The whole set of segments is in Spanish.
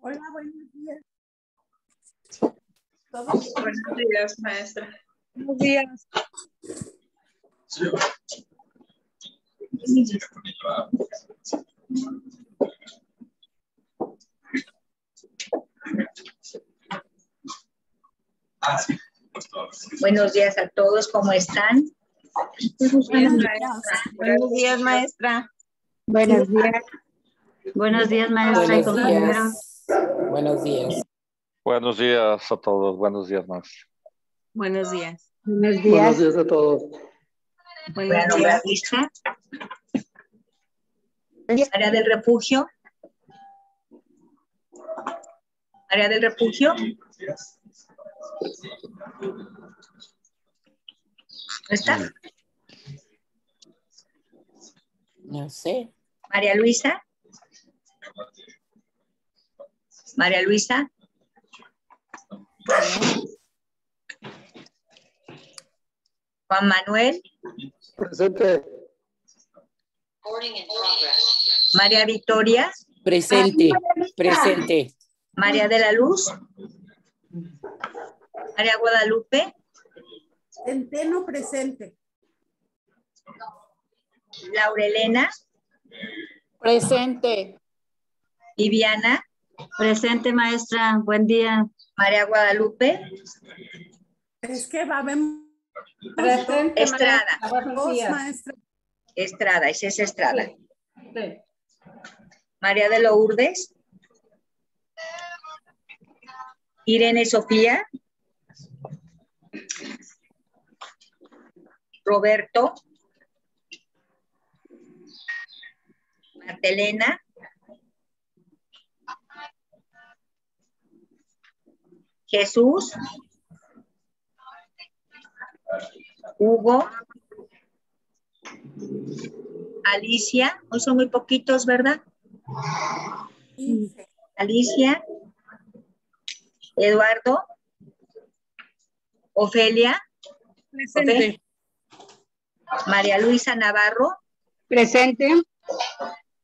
Hola, buenos días. Buenos días, maestra. Buenos días. Buenos días a todos, ¿cómo están? Bien, maestra. Buenos días, maestra. Buenos días. Buenos días, maestra y compañeros. Buenos días. Buenos días a todos, buenos días más. Buenos días. Buenos Buenos días. días a todos. Voy a nombrar lista. Área del refugio. Área del refugio. ¿Está? No sé. María Luisa. María Luisa. Juan Manuel. Presente. María Victoria. Presente. Presente. María de la Luz. María Guadalupe. Centeno presente. Laura Elena. Presente. Viviana. Presente, maestra. Buen día. María Guadalupe. Es que va a haber Estrada. dos maestras. Estrada, esa es Estrada. Sí. María de Lourdes. Irene Sofía. Roberto. Martelena. Jesús. Hugo. Alicia. Hoy son muy poquitos, ¿verdad? 15. Alicia. Eduardo. Ofelia. Presente. María Luisa Navarro. Presente.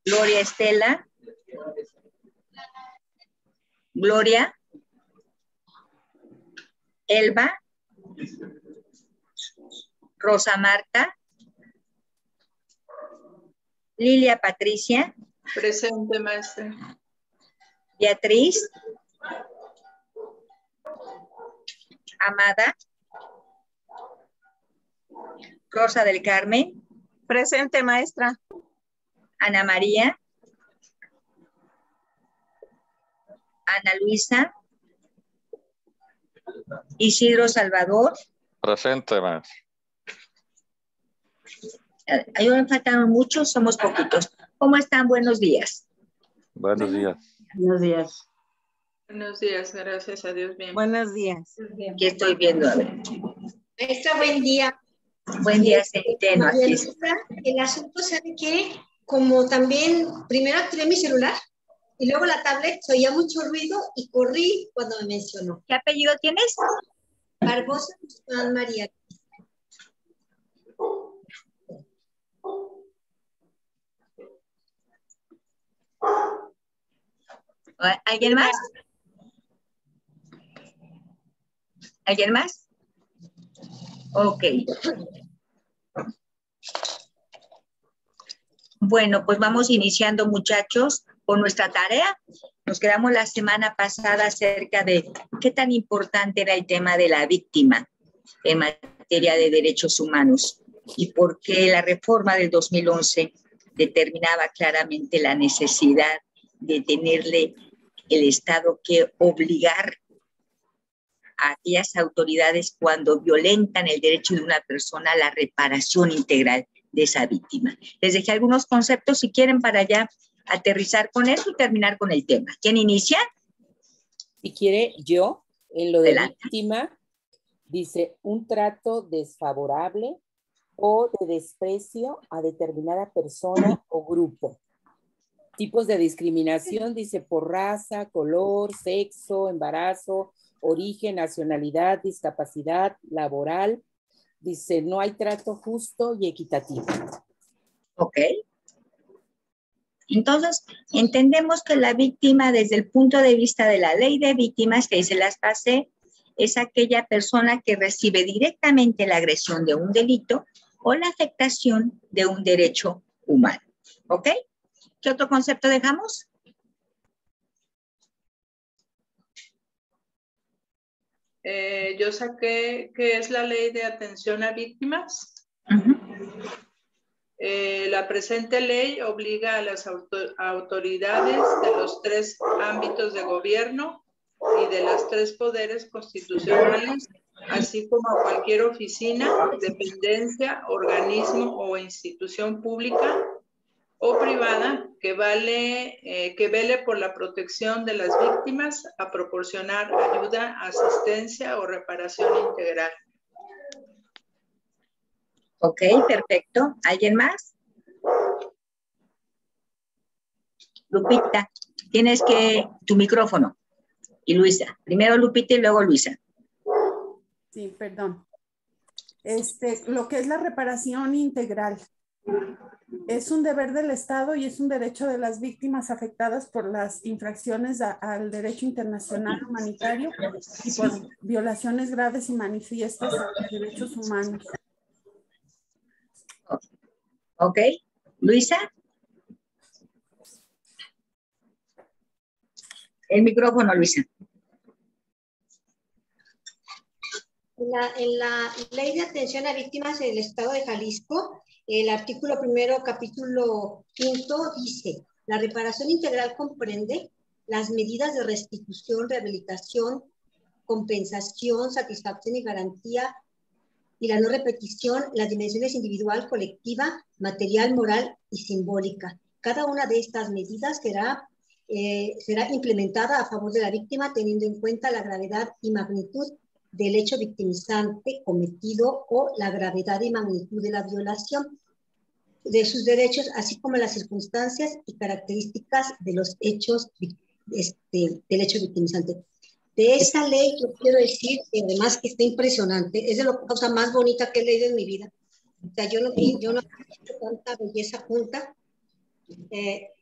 Gloria Estela. Gloria. Elba. Rosa Marta. Lilia Patricia. Presente, maestra. Beatriz. Amada. Rosa del Carmen. Presente, maestra. Ana María. Ana Luisa. Isidro Salvador. Presente, maestro. Ahí me faltaron muchos, somos poquitos. ¿Cómo están? Buenos días. Buenos días. Buenos días. Buenos días, gracias a Dios. Bien. Buenos días. ¿Qué estoy viendo? A ver. Maestra, buen día. Buen día, Centeno. María Aquí Luisa, el asunto, ¿sabe qué? Como también, primero activé mi celular y luego la tablet, se oía mucho ruido y corrí cuando me mencionó. ¿Qué apellido tienes? Barbosa Guzmán María. ¿Alguien más? ¿Alguien más? Ok. Bueno, pues vamos iniciando, muchachos, con nuestra tarea. Nos quedamos la semana pasada acerca de qué tan importante era el tema de la víctima en materia de derechos humanos y por qué la reforma del 2011 determinaba claramente la necesidad de tenerle el Estado que obligar a aquellas autoridades cuando violentan el derecho de una persona a la reparación integral de esa víctima. Les dejé algunos conceptos si quieren para ya aterrizar con eso y terminar con el tema. ¿Quién inicia? Si quiere, yo, en lo de Adelante. víctima, dice un trato desfavorable o de desprecio a determinada persona o grupo. Tipos de discriminación, dice por raza, color, sexo, embarazo, origen, nacionalidad, discapacidad, laboral. Dice, no hay trato justo y equitativo. Ok. Entonces, entendemos que la víctima, desde el punto de vista de la ley de víctimas, que se las pasé, es aquella persona que recibe directamente la agresión de un delito o la afectación de un derecho humano. ¿Ok? ¿Qué otro concepto dejamos? Yo saqué que es la ley de atención a víctimas. La presente ley obliga a las autoridades de los 3 ámbitos de gobierno y de los 3 poderes constitucionales, así como a cualquier oficina, dependencia, organismo o institución pública o privada que vele por la protección de las víctimas, a proporcionar ayuda, asistencia o reparación integral. Ok, perfecto. ¿Alguien más? Lupita, tienes tu micrófono. Y Luisa. Primero Lupita y luego Luisa. Sí, perdón. Lo que es la reparación integral. Es un deber del Estado y es un derecho de las víctimas afectadas por las infracciones al derecho internacional humanitario y por violaciones graves y manifiestas a los derechos humanos. Ok. Luisa. El micrófono, Luisa. En la Ley de Atención a Víctimas del Estado de Jalisco, el artículo 1, capítulo 5, dice: la reparación integral comprende las medidas de restitución, rehabilitación, compensación, satisfacción y garantía, y la no repetición, las dimensiones individual, colectiva, material, moral y simbólica. Cada una de estas medidas será implementada a favor de la víctima, teniendo en cuenta la gravedad y magnitud del hecho victimizante cometido o la gravedad y magnitud de la violación de sus derechos, así como las circunstancias y características de los hechos del hecho victimizante. De esa ley, yo quiero decir, además que está impresionante, es de la cosa más bonita que he leído en mi vida. O sea, yo no he visto tanta belleza junta,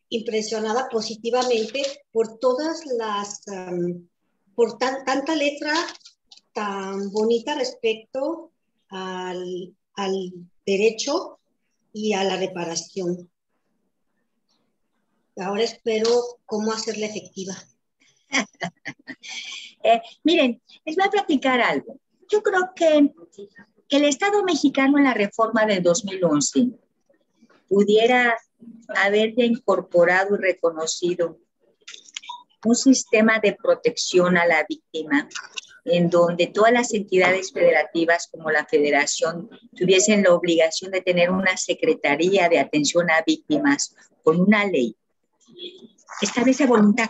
impresionada positivamente por todas las, por tanta letra tan bonita respecto al derecho y a la reparación. Ahora espero cómo hacerla efectiva. Miren, les voy a platicar algo. Yo creo que el Estado mexicano en la reforma del 2011 pudiera haber ya incorporado y reconocido un sistema de protección a la víctima, en donde todas las entidades federativas como la Federación tuviesen la obligación de tener una Secretaría de Atención a Víctimas con una ley. Establece voluntad.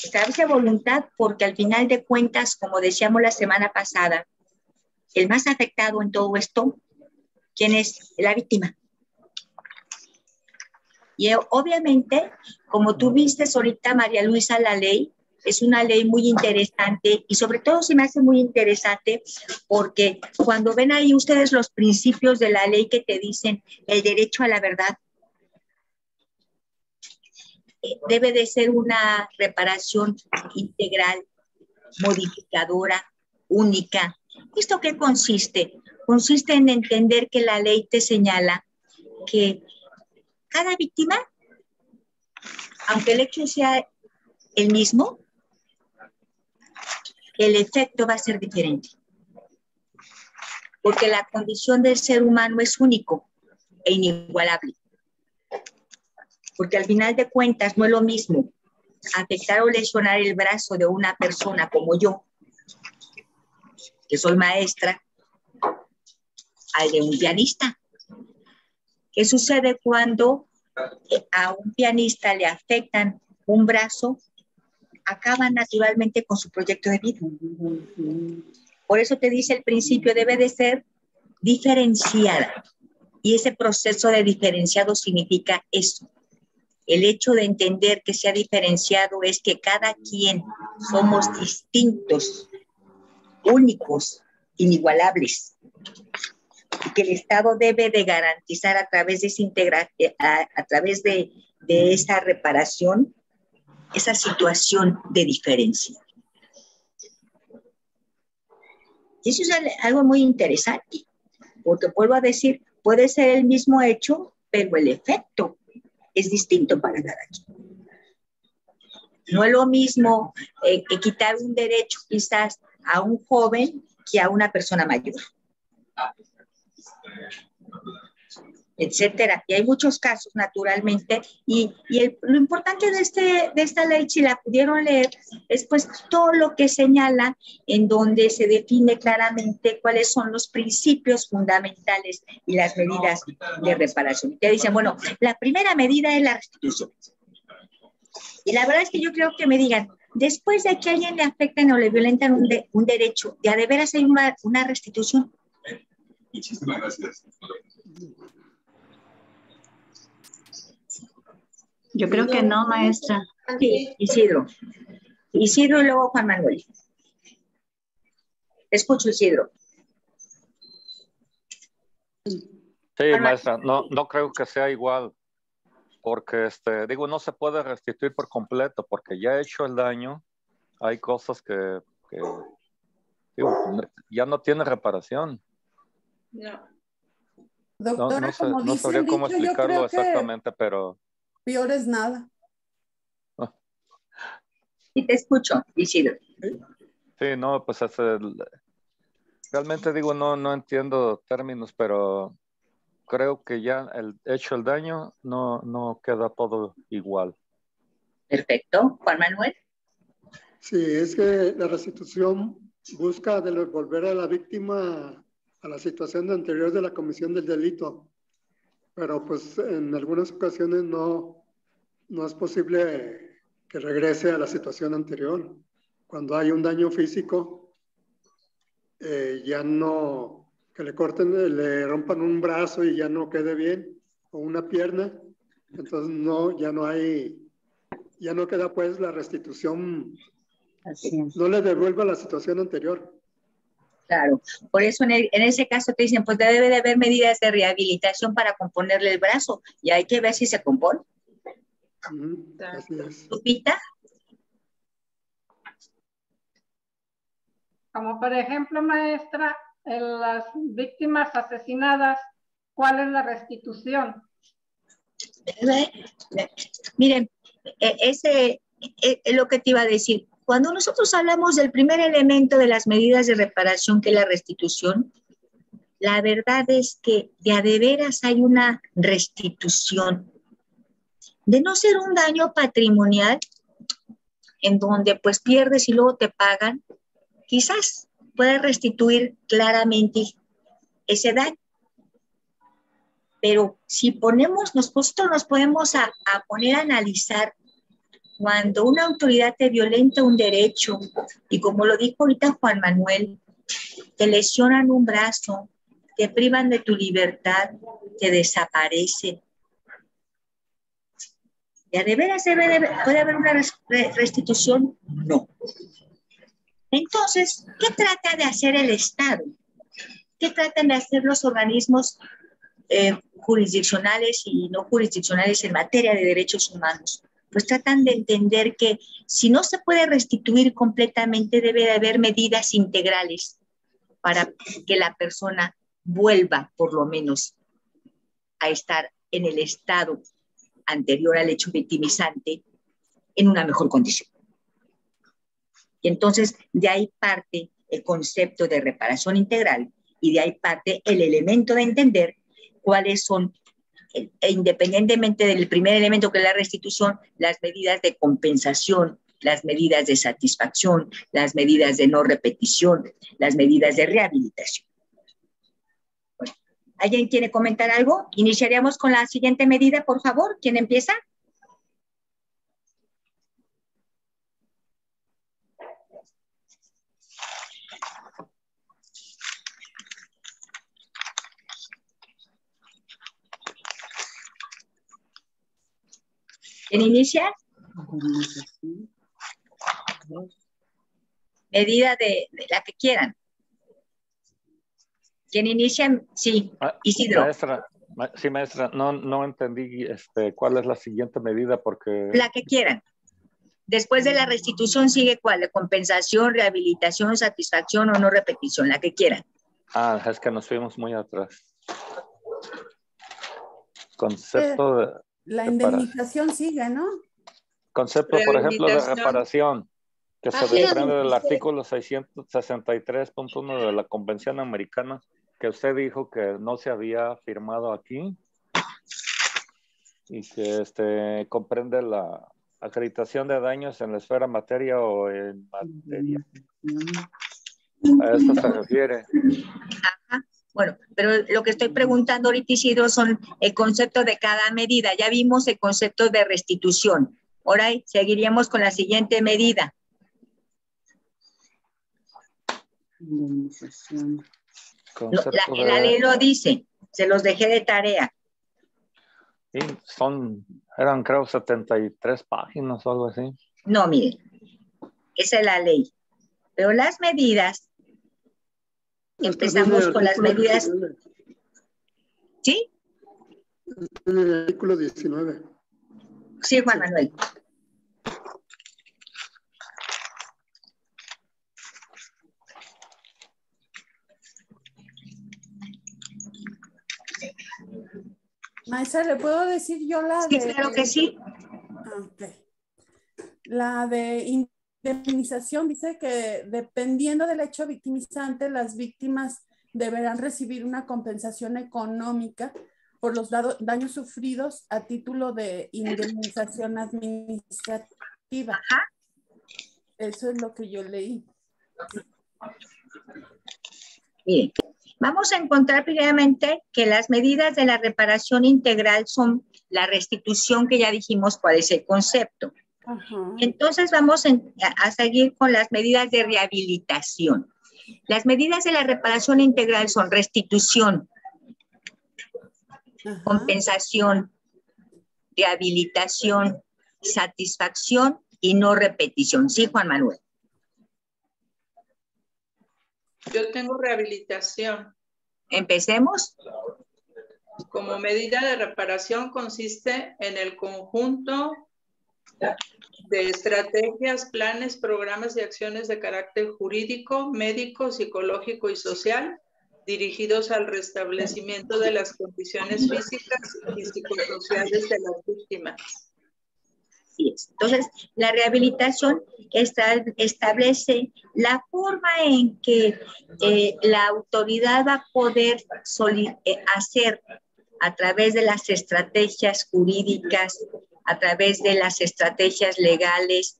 Establece voluntad porque al final de cuentas, como decíamos la semana pasada, el más afectado en todo esto, ¿quién es? La víctima. Y obviamente, como tú viste ahorita, María Luisa, la ley es una ley muy interesante y sobre todo se me hace muy interesante porque cuando ven ahí ustedes los principios de la ley que te dicen el derecho a la verdad, debe de ser una reparación integral, modificadora, única. ¿Esto qué consiste? Consiste en entender que la ley te señala que cada víctima, aunque el hecho sea el mismo, el efecto va a ser diferente. Porque la condición del ser humano es único e inigualable. Porque al final de cuentas no es lo mismo afectar o lesionar el brazo de una persona como yo, que soy maestra, al de un pianista. ¿Qué sucede cuando a un pianista le afectan un brazo? Acaba naturalmente con su proyecto de vida. Por eso te dice el principio, debe de ser diferenciada. Y ese proceso de diferenciado significa eso. El hecho de entender que sea diferenciado es que cada quien somos distintos, únicos, inigualables. que el Estado debe de garantizar a través de a través de esa reparación, esa situación de diferencia. Y eso es algo muy interesante, porque vuelvo a decir, puede ser el mismo hecho, pero el efecto es distinto para cada quien. No es lo mismo que quitar un derecho quizás a un joven que a una persona mayor, etcétera. Y hay muchos casos, naturalmente, y lo importante de esta ley, si la pudieron leer, es pues todo lo que señala en donde se define claramente cuáles son los principios fundamentales y las medidas de reparación. Te dicen, bueno, la primera medida es la restitución. Y la verdad es que yo creo que me digan, después de que a alguien le afecten o le violentan un derecho, ¿de a de veras hay una restitución? Muchísimas gracias. Yo creo que no, maestra. Sí, Isidro. Isidro y luego Juan Manuel. Escucho, Isidro. Sí, maestra, no creo que sea igual, porque digo, no se puede restituir por completo, porque ya he hecho el daño, hay cosas que digo, ya no tiene reparación. No. Doctora, como no dice sabría el cómo dicho, yo explicarlo creo que exactamente, pero... peor es nada. Y te escucho, Isidro. Sí, no, pues realmente digo, no entiendo términos, pero creo que ya hecho el daño, no queda todo igual. Perfecto. Juan Manuel. Sí, es que la restitución busca devolver a la víctima a la situación anterior de la comisión del delito, pero pues en algunas ocasiones no es posible que regrese a la situación anterior. Cuando hay un daño físico, ya no, que le corten, le rompan un brazo y ya no quede bien, o una pierna, entonces ya no queda pues la restitución. Así es. No le devuelve a la situación anterior. Claro, por eso en ese caso te dicen, pues debe de haber medidas de rehabilitación para componerle el brazo y hay que ver si se compone. Así es. ¿Lupita? Como por ejemplo, maestra, en las víctimas asesinadas, ¿cuál es la restitución? Miren, ese es lo que te iba a decir. Cuando nosotros hablamos del primer elemento de las medidas de reparación, que es la restitución, la verdad es que de a de veras hay una restitución. De no ser un daño patrimonial, en donde pues pierdes y luego te pagan, quizás puedes restituir claramente ese daño. Pero si nosotros nos podemos a poner a analizar cuando una autoridad te violenta un derecho, y como lo dijo ahorita Juan Manuel, te lesionan un brazo, te privan de tu libertad, te desaparecen. ¿Ya de veras puede haber una restitución? No. Entonces, ¿qué trata de hacer el Estado? ¿Qué tratan de hacer los organismos jurisdiccionales y no jurisdiccionales en materia de derechos humanos? Pues tratan de entender que si no se puede restituir completamente, debe de haber medidas integrales para que la persona vuelva, por lo menos, a estar en el estado anterior al hecho victimizante en una mejor condición. Y entonces, de ahí parte el concepto de reparación integral y de ahí parte el elemento de entender cuáles son, independientemente del primer elemento que es la restitución, las medidas de compensación, las medidas de satisfacción, las medidas de no repetición, las medidas de rehabilitación. Bueno, ¿alguien quiere comentar algo? Iniciaríamos con la siguiente medida, por favor. ¿Quién empieza? ¿Quién inicia? Medida de la que quieran. ¿Quién inicia? Sí, Isidro. Maestra, no entendí cuál es la siguiente medida porque... La que quieran. Después de la restitución sigue ¿cuál? Compensación, rehabilitación, satisfacción o no repetición, la que quieran. Es que nos fuimos muy atrás. Concepto de... La indemnización sigue, ¿no? Concepto, por ejemplo, de reparación, que se desprende del artículo 663.1 de la Convención Americana, que usted dijo que no se había firmado aquí y que comprende la acreditación de daños en la esfera materia o en materia. A eso se refiere. Ajá. Bueno, pero lo que estoy preguntando ahorita, Isidro, son el concepto de cada medida. Ya vimos el concepto de restitución. Ahora seguiríamos con la siguiente medida. Indemnización. La ley lo dice. Se los dejé de tarea. Sí, eran creo 73 páginas o algo así. No, mire, esa es la ley. Pero las medidas, empezamos con las medidas. 19. ¿Sí? En el artículo 19. Sí, Juan Manuel. Maestra, ¿le puedo decir yo la de...? Sí, claro que sí. Okay. La de indemnización dice que dependiendo del hecho victimizante, las víctimas deberán recibir una compensación económica por los daños sufridos a título de indemnización administrativa. Ajá. Eso es lo que yo leí. Bien. Vamos a encontrar primeramente que las medidas de la reparación integral son la restitución, que ya dijimos cuál es el concepto. Ajá. Entonces vamos a seguir con las medidas de rehabilitación. Las medidas de la reparación integral son restitución, Ajá. compensación, rehabilitación, satisfacción y no repetición. Sí, Juan Manuel. Yo tengo rehabilitación. Empecemos. Como medida de reparación consiste en el conjunto de estrategias, planes, programas y acciones de carácter jurídico, médico, psicológico y social dirigidos al restablecimiento de las condiciones físicas y psicosociales de las víctimas. Así es. Entonces, la rehabilitación establece la forma en que la autoridad va a poder hacer a través de las estrategias jurídicas, a través de las estrategias legales,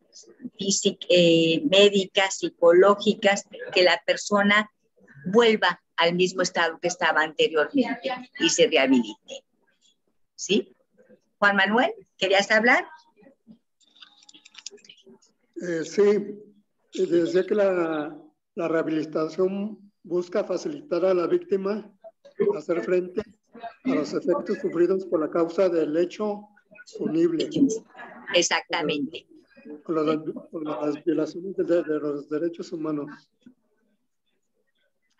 médicas, psicológicas, que la persona vuelva al mismo estado que estaba anteriormente y se rehabilite. ¿Sí? Juan Manuel, ¿querías hablar? Sí, decía que la rehabilitación busca facilitar a la víctima hacer frente a los efectos sufridos por la causa del hecho punible. Exactamente. Por las violaciones de los derechos humanos.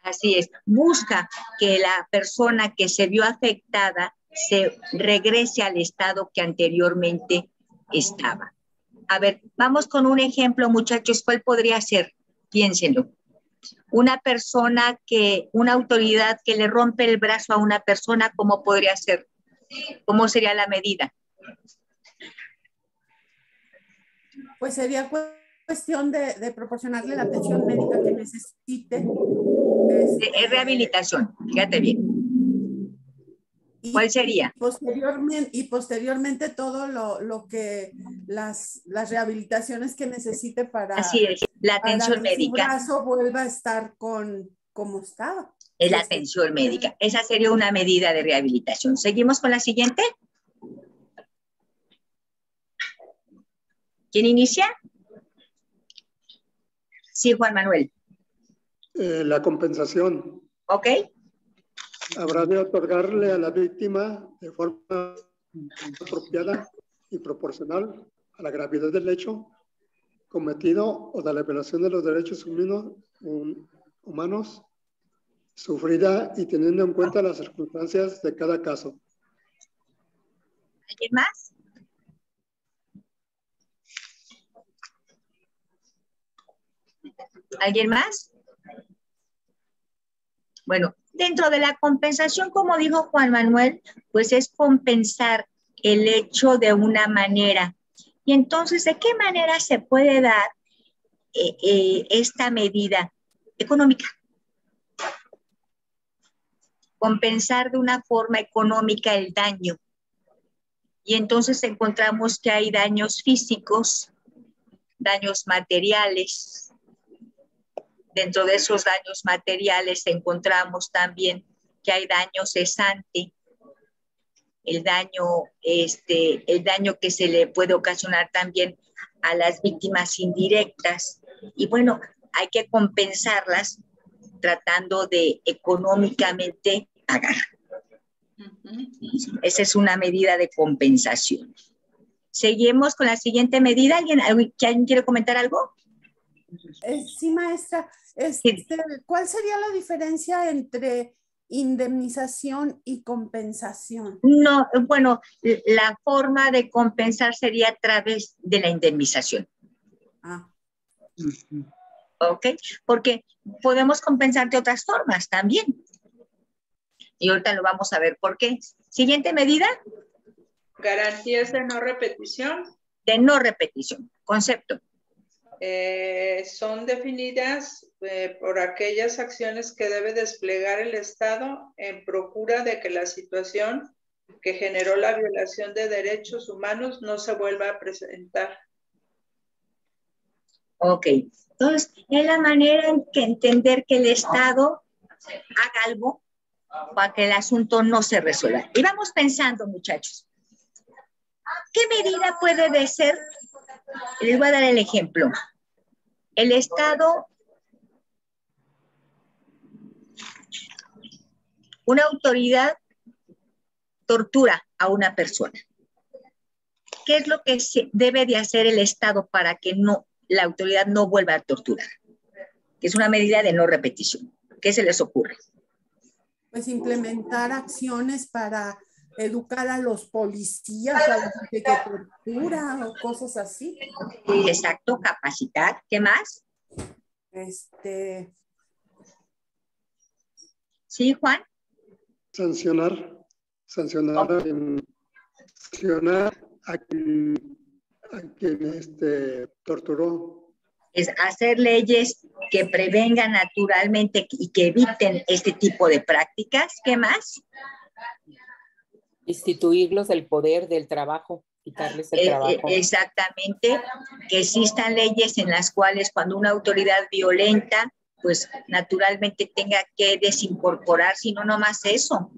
Así es. Busca que la persona que se vio afectada se regrese al estado que anteriormente estaba. A ver, vamos con un ejemplo, muchachos. ¿Cuál podría ser? Piénsenlo. Una autoridad que le rompe el brazo a una persona, ¿cómo podría ser? ¿Cómo sería la medida? Pues sería cuestión de proporcionarle la atención médica que necesite. Rehabilitación, fíjate bien. ¿Cuál sería? Posteriormente todo lo que las rehabilitaciones que necesite para, así es, la atención médica. Su brazo vuelva a estar como estaba. Es la atención médica. Esa sería una medida de rehabilitación. ¿Seguimos con la siguiente? ¿Quién inicia? Sí, Juan Manuel. La compensación. Ok. Habrá de otorgarle a la víctima de forma apropiada y proporcional a la gravedad del hecho cometido o de la violación de los derechos humanos sufrida y teniendo en cuenta las circunstancias de cada caso. ¿Alguien más? ¿Alguien más? Bueno, dentro de la compensación, como dijo Juan Manuel, pues es compensar el hecho de una manera. Y entonces, ¿de qué manera se puede dar esta medida económica? Compensar de una forma económica el daño. Y entonces encontramos que hay daños físicos, daños materiales. Dentro de esos daños materiales encontramos también que hay daño cesante, el daño que se le puede ocasionar también a las víctimas indirectas. Y bueno, hay que compensarlas tratando de económicamente pagar. Esa es una medida de compensación. Seguimos con la siguiente medida. ¿Alguien quiere comentar algo? Sí, maestra. ¿Cuál sería la diferencia entre indemnización y compensación? No, bueno, la forma de compensar sería a través de la indemnización. Ah. ¿Ok? Porque podemos compensar de otras formas también. Y ahorita lo vamos a ver por qué. Siguiente medida. Garantías de no repetición. De no repetición. Concepto. Son definidas por aquellas acciones que debe desplegar el Estado en procura de que la situación que generó la violación de derechos humanos no se vuelva a presentar. Ok, entonces es la manera en que entender que el Estado haga algo para que el asunto no se resuelva. Y vamos pensando, muchachos, ¿qué medida puede ser? Les voy a dar el ejemplo. El Estado, una autoridad tortura a una persona. ¿Qué es lo que debe de hacer el Estado para que la autoridad no vuelva a torturar? Que es una medida de no repetición. ¿Qué se les ocurre? Pues implementar acciones para educar a los policías, a la gente que tortura o cosas así. Exacto, capacitar. ¿Qué más? Sí, Juan. Sancionar a quien torturó. Es hacer leyes que prevengan naturalmente y que eviten este tipo de prácticas. ¿Qué más? Instituirlos del poder del trabajo, quitarles el trabajo. Exactamente, que existan leyes en las cuales cuando una autoridad violenta, pues naturalmente tenga que desincorporar, sino no más eso,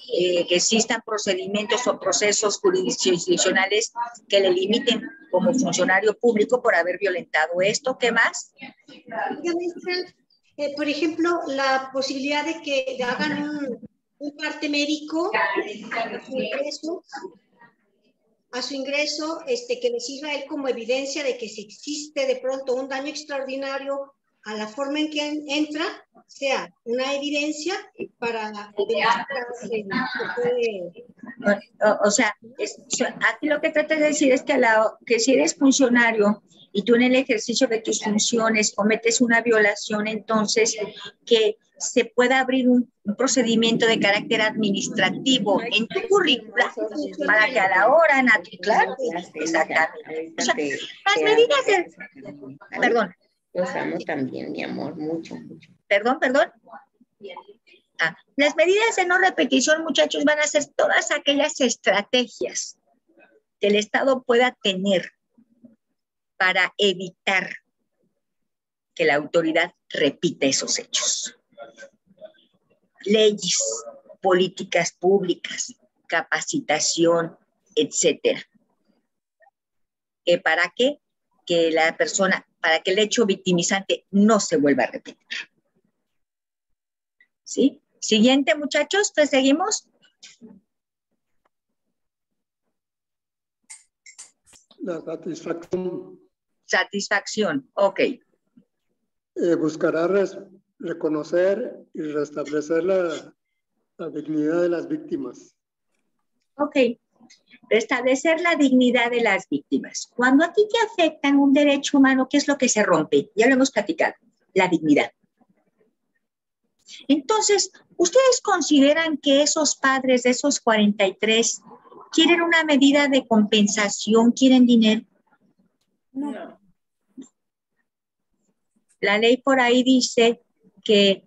que existan procedimientos o procesos jurisdiccionales que le limiten como funcionario público por haber violentado esto. ¿Qué más? Por ejemplo, la posibilidad de que hagan un parte médico a su ingreso, que le sirva a él como evidencia de que si existe de pronto un daño extraordinario a la forma en que entra, sea una evidencia para o sea, aquí lo que trata de decir es que si eres funcionario y tú en el ejercicio de tus funciones cometes una violación, entonces que se pueda abrir un procedimiento de carácter administrativo en tu currícula para que a la hora, claro, exactamente. O sea, las medidas de... Perdón. Los amo también, mi amor, mucho, mucho. Perdón. Las medidas de no repetición, muchachos, van a ser todas aquellas estrategias que el Estado pueda tener para evitar que la autoridad repita esos hechos. Leyes, políticas públicas, capacitación, etcétera. ¿Para qué? Para que el hecho victimizante no se vuelva a repetir. ¿Sí? Siguiente, muchachos, pues seguimos. La satisfacción. Satisfacción, ok. Buscará reconocer y restablecer la dignidad de las víctimas. Ok, restablecer la dignidad de las víctimas. Cuando a ti te afectan un derecho humano, ¿qué es lo que se rompe? Ya lo hemos platicado, la dignidad. Entonces, ¿ustedes consideran que esos padres de esos 43 quieren una medida de compensación, quieren dinero? No. La ley por ahí dice que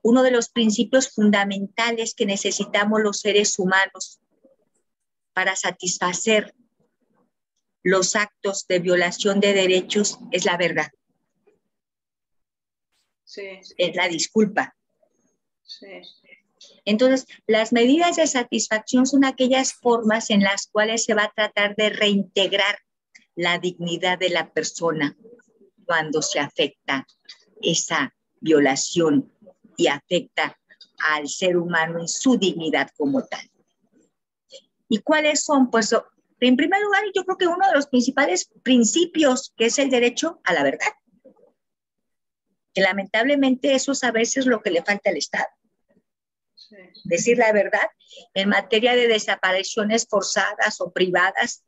uno de los principios fundamentales que necesitamos los seres humanos para satisfacer los actos de violación de derechos es la verdad. Sí. Es la disculpa. Sí. Entonces, las medidas de satisfacción son aquellas formas en las cuales se va a tratar de reintegrar la dignidad de la persona cuando se afecta esa violación y afecta al ser humano en su dignidad como tal. ¿Y cuáles son? Pues, en primer lugar, yo creo que uno de los principales principios, que es el derecho a la verdad. Que lamentablemente eso es a veces lo que le falta al Estado. Sí. Decir la verdad en materia de desapariciones forzadas o privadas,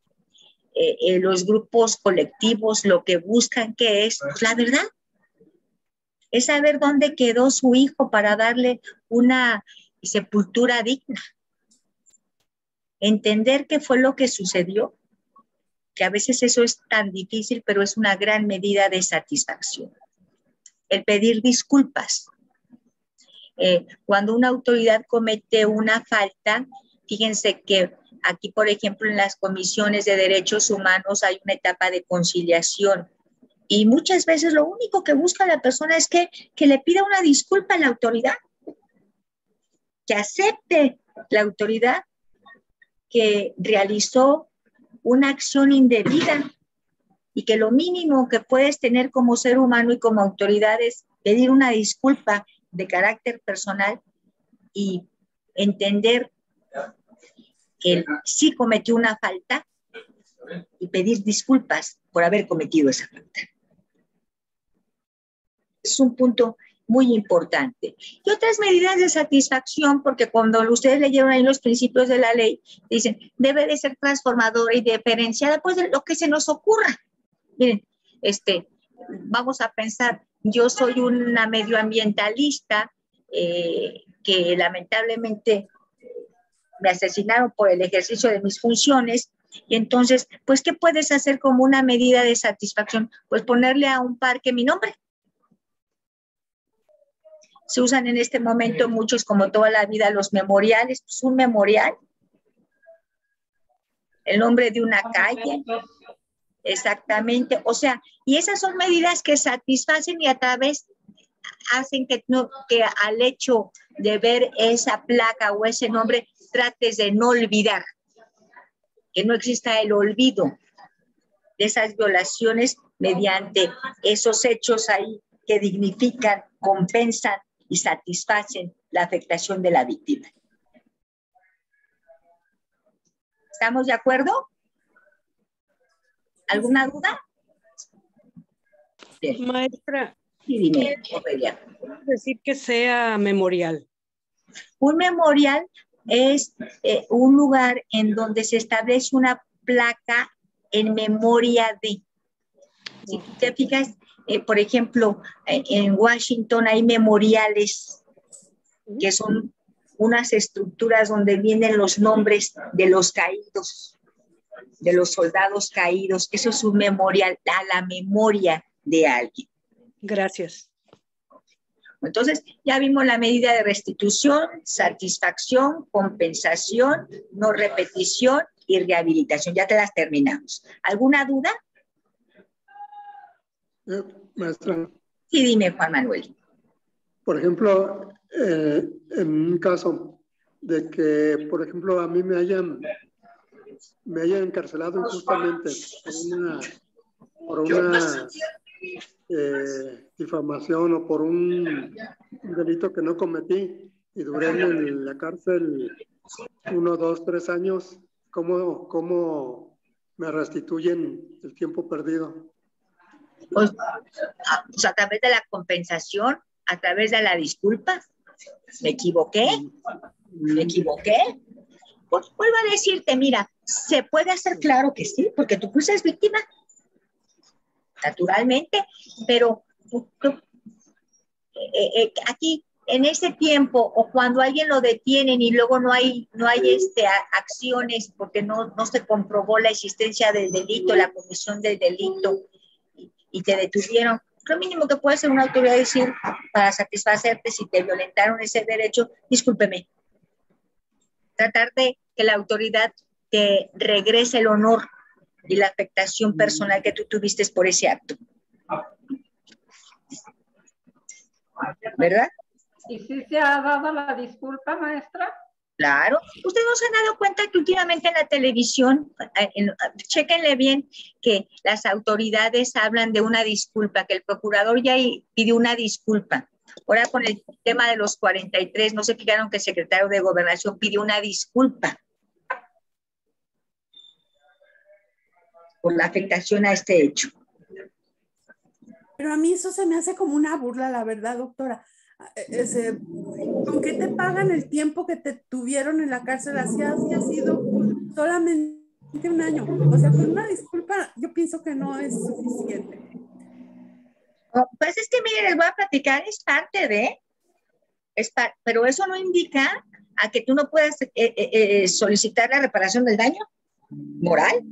los grupos colectivos lo que buscan que es pues, la verdad. Es saber dónde quedó su hijo para darle una sepultura digna. Entender qué fue lo que sucedió, que a veces eso es tan difícil, pero es una gran medida de satisfacción. El pedir disculpas. Cuando una autoridad comete una falta, fíjense que aquí, por ejemplo, en las comisiones de derechos humanos hay una etapa de conciliación y muchas veces lo único que busca la persona es que le pida una disculpa a la autoridad, que acepte la autoridad que realizó una acción indebida y que lo mínimo que puedes tener como ser humano y como autoridad es pedir una disculpa de carácter personal y entender que sí cometió una falta y pedir disculpas por haber cometido esa falta. Es un punto muy importante. Y otras medidas de satisfacción, porque cuando ustedes leyeron ahí los principios de la ley, dicen, debe de ser transformadora y diferenciada, pues de lo que se nos ocurra. Miren, vamos a pensar, yo soy una medioambientalista que lamentablemente me asesinaron por el ejercicio de mis funciones, y entonces, pues, ¿qué puedes hacer como una medida de satisfacción? Pues ponerle a un parque mi nombre. Se usan en este momento muchos, como toda la vida, los memoriales, pues un memorial, el nombre de una calle, exactamente, o sea, y esas son medidas que satisfacen y a través hacen que al hecho de ver esa placa o ese nombre trates de no olvidar, que no exista el olvido de esas violaciones mediante esos hechos ahí que dignifican, compensan y satisfacen la afectación de la víctima. ¿Estamos de acuerdo? ¿Alguna duda? Bien. Maestra, sí, dime, Ofelia. Decir que sea memorial. Un memorial es un lugar en donde se establece una placa en memoria de. Si te fijas, por ejemplo, en Washington hay memoriales que son unas estructuras donde vienen los nombres de los caídos, de los soldados caídos. Eso es un memorial a la memoria de alguien. Gracias. Entonces, ya vimos la medida de restitución, satisfacción, compensación, no repetición y rehabilitación. Ya te las terminamos. ¿Alguna duda? Maestra. Sí, dime, Juan Manuel. Por ejemplo, en un caso de que, por ejemplo, a mí me hayan encarcelado injustamente por una difamación o por un delito que no cometí y duré en la cárcel 1, 2, 3 años, ¿cómo me restituyen el tiempo perdido? Pues a través de la compensación, a través de la disculpa. ¿Me equivoqué? Pues vuelvo a decirte, mira, ¿se puede hacer? Claro que sí, porque tú fuiste víctima, naturalmente, pero aquí, en ese tiempo, o cuando alguien lo detienen y luego no hay acciones porque no se comprobó la existencia del delito, la comisión del delito, y te detuvieron, lo mínimo que puede hacer una autoridad es decir, para satisfacerte si te violentaron ese derecho, discúlpeme. Tratar de que la autoridad te regrese el honor y la afectación personal que tú tuviste por ese acto. ¿Verdad? ¿Y si se ha dado la disculpa, maestra? Claro. ¿Ustedes no se han dado cuenta que últimamente en la televisión, chéquenle bien, que las autoridades hablan de una disculpa, que el procurador ya pidió una disculpa? Ahora con el tema de los 43, ¿no se fijaron que el secretario de Gobernación pidió una disculpa por la afectación a este hecho? Pero a mí eso se me hace como una burla, la verdad, doctora. ¿Con qué te pagan el tiempo que te tuvieron en la cárcel? Así ha sido solamente un año. O sea, con una disculpa, yo pienso que no es suficiente. Pues es que, mire, les voy a platicar, es parte de, pero eso no indica a que tú no puedas solicitar la reparación del daño moral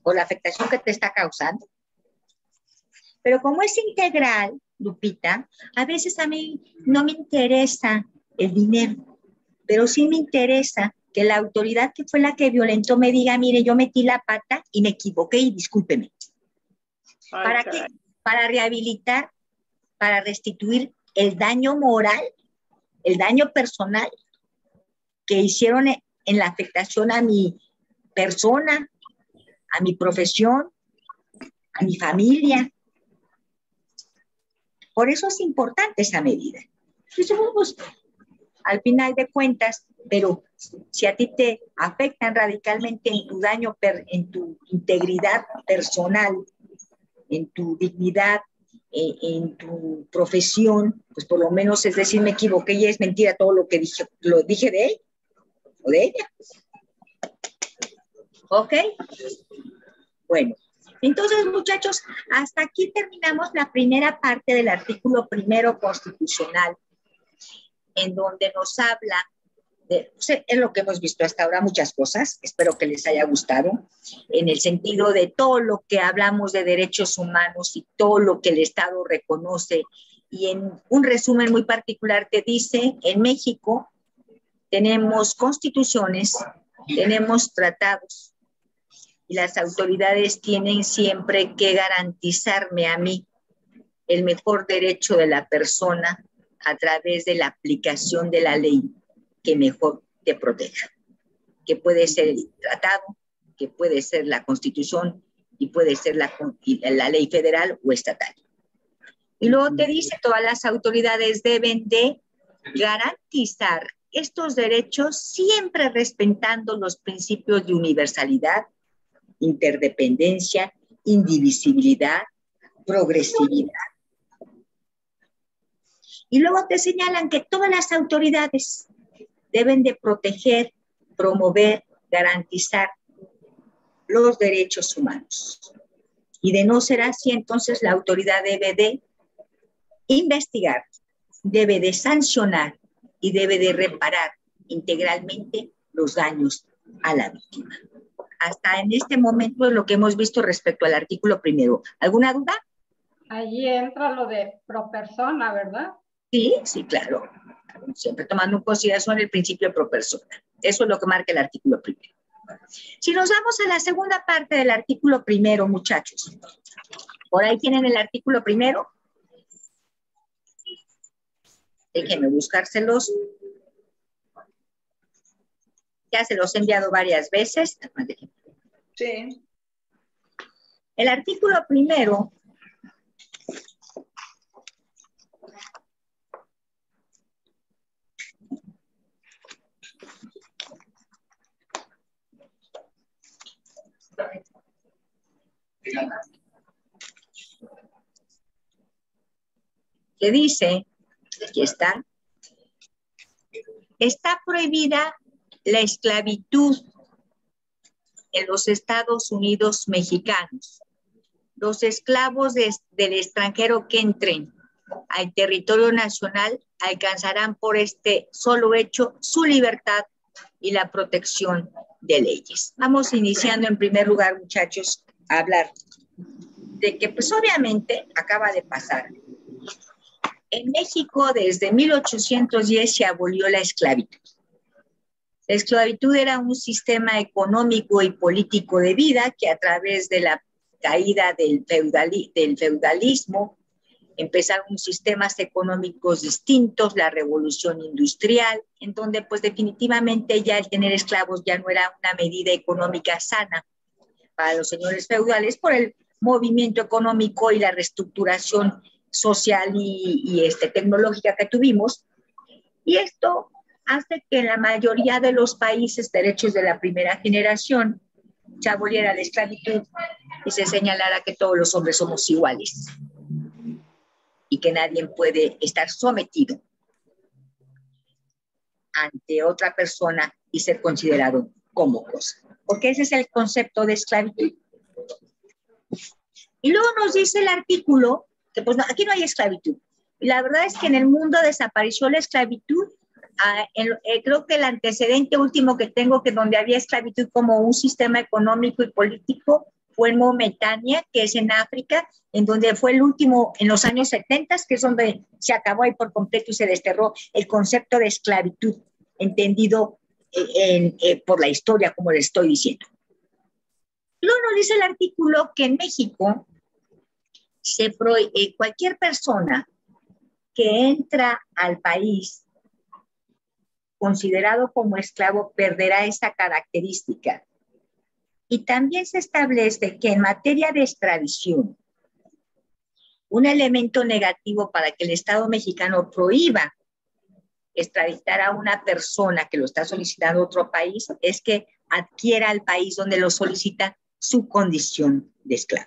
o la afectación que te está causando. Pero como es integral, Lupita, a veces a mí no me interesa el dinero, pero sí me interesa que la autoridad que fue la que violentó me diga, mire, yo metí la pata y me equivoqué y discúlpeme. ¿Para qué? Para rehabilitar, para restituir el daño moral, el daño personal que hicieron en la afectación a mi persona, a mi profesión, a mi familia. Por eso es importante esa medida. Pues, al final de cuentas, pero si a ti te afectan radicalmente en tu daño, en tu integridad personal, en tu dignidad, en tu profesión, pues por lo menos es decir, me equivoqué y es mentira todo lo que dije de él o de ella. ¿Ok? Bueno, entonces, muchachos, hasta aquí terminamos la primera parte del artículo primero constitucional, en donde nos habla es lo que hemos visto hasta ahora, muchas cosas, espero que les haya gustado, en el sentido de todo lo que hablamos de derechos humanos y todo lo que el Estado reconoce, y en un resumen muy particular te dice, en México tenemos constituciones, tenemos tratados, y las autoridades tienen siempre que garantizarme a mí el mejor derecho de la persona a través de la aplicación de la ley que mejor te proteja, que puede ser el tratado, que puede ser la Constitución y puede ser la ley federal o estatal. Y luego te dice, todas las autoridades deben de garantizar estos derechos siempre respetando los principios de universalidad, interdependencia, indivisibilidad, progresividad. Y luego te señalan que todas las autoridades deben de proteger, promover, garantizar los derechos humanos. Y de no ser así, entonces la autoridad debe de investigar, debe de sancionar y debe de reparar integralmente los daños a la víctima. Hasta en este momento es lo que hemos visto respecto al artículo primero. ¿Alguna duda? Allí entra lo de pro persona, ¿verdad? Sí, sí, claro. Siempre tomando en consideración el principio pro persona. Eso es lo que marca el artículo primero. Si nos vamos a la segunda parte del artículo primero, muchachos. Por ahí tienen el artículo primero. Déjenme buscárselos. Ya se los he enviado varias veces. Sí. El artículo primero que dice, aquí está prohibida la esclavitud en los Estados Unidos mexicanos. Los esclavos del extranjero que entren al territorio nacional alcanzarán por este solo hecho su libertad y la protección de leyes. Vamos iniciando en primer lugar, muchachos, a hablar de que pues obviamente acaba de pasar. En México desde 1810 se abolió la esclavitud. La esclavitud era un sistema económico y político de vida que a través de la caída del feudalismo empezaron sistemas económicos distintos, la revolución industrial, en donde pues definitivamente ya el tener esclavos ya no era una medida económica sana para los señores feudales por el movimiento económico y la reestructuración social y tecnológica que tuvimos. Y esto hace que en la mayoría de los países derechos de la primera generación se aboliera la esclavitud y se señalara que todos los hombres somos iguales y que nadie puede estar sometido ante otra persona y ser considerado como cosa. Porque ese es el concepto de esclavitud. Y luego nos dice el artículo que pues no, aquí no hay esclavitud. Y la verdad es que en el mundo desapareció la esclavitud. Creo que el antecedente último que tengo, que donde había esclavitud como un sistema económico y político, fue en Mauritania, que es en África, en donde fue el último en los años 70, que es donde se acabó ahí por completo y se desterró el concepto de esclavitud, entendido por la historia, como le estoy diciendo. Luego nos dice el artículo que en México cualquier persona que entra al país considerado como esclavo perderá esa característica. Y también se establece que en materia de extradición, un elemento negativo para que el Estado mexicano prohíba extraditar a una persona que lo está solicitando a otro país es que adquiera al país donde lo solicita su condición de esclavo.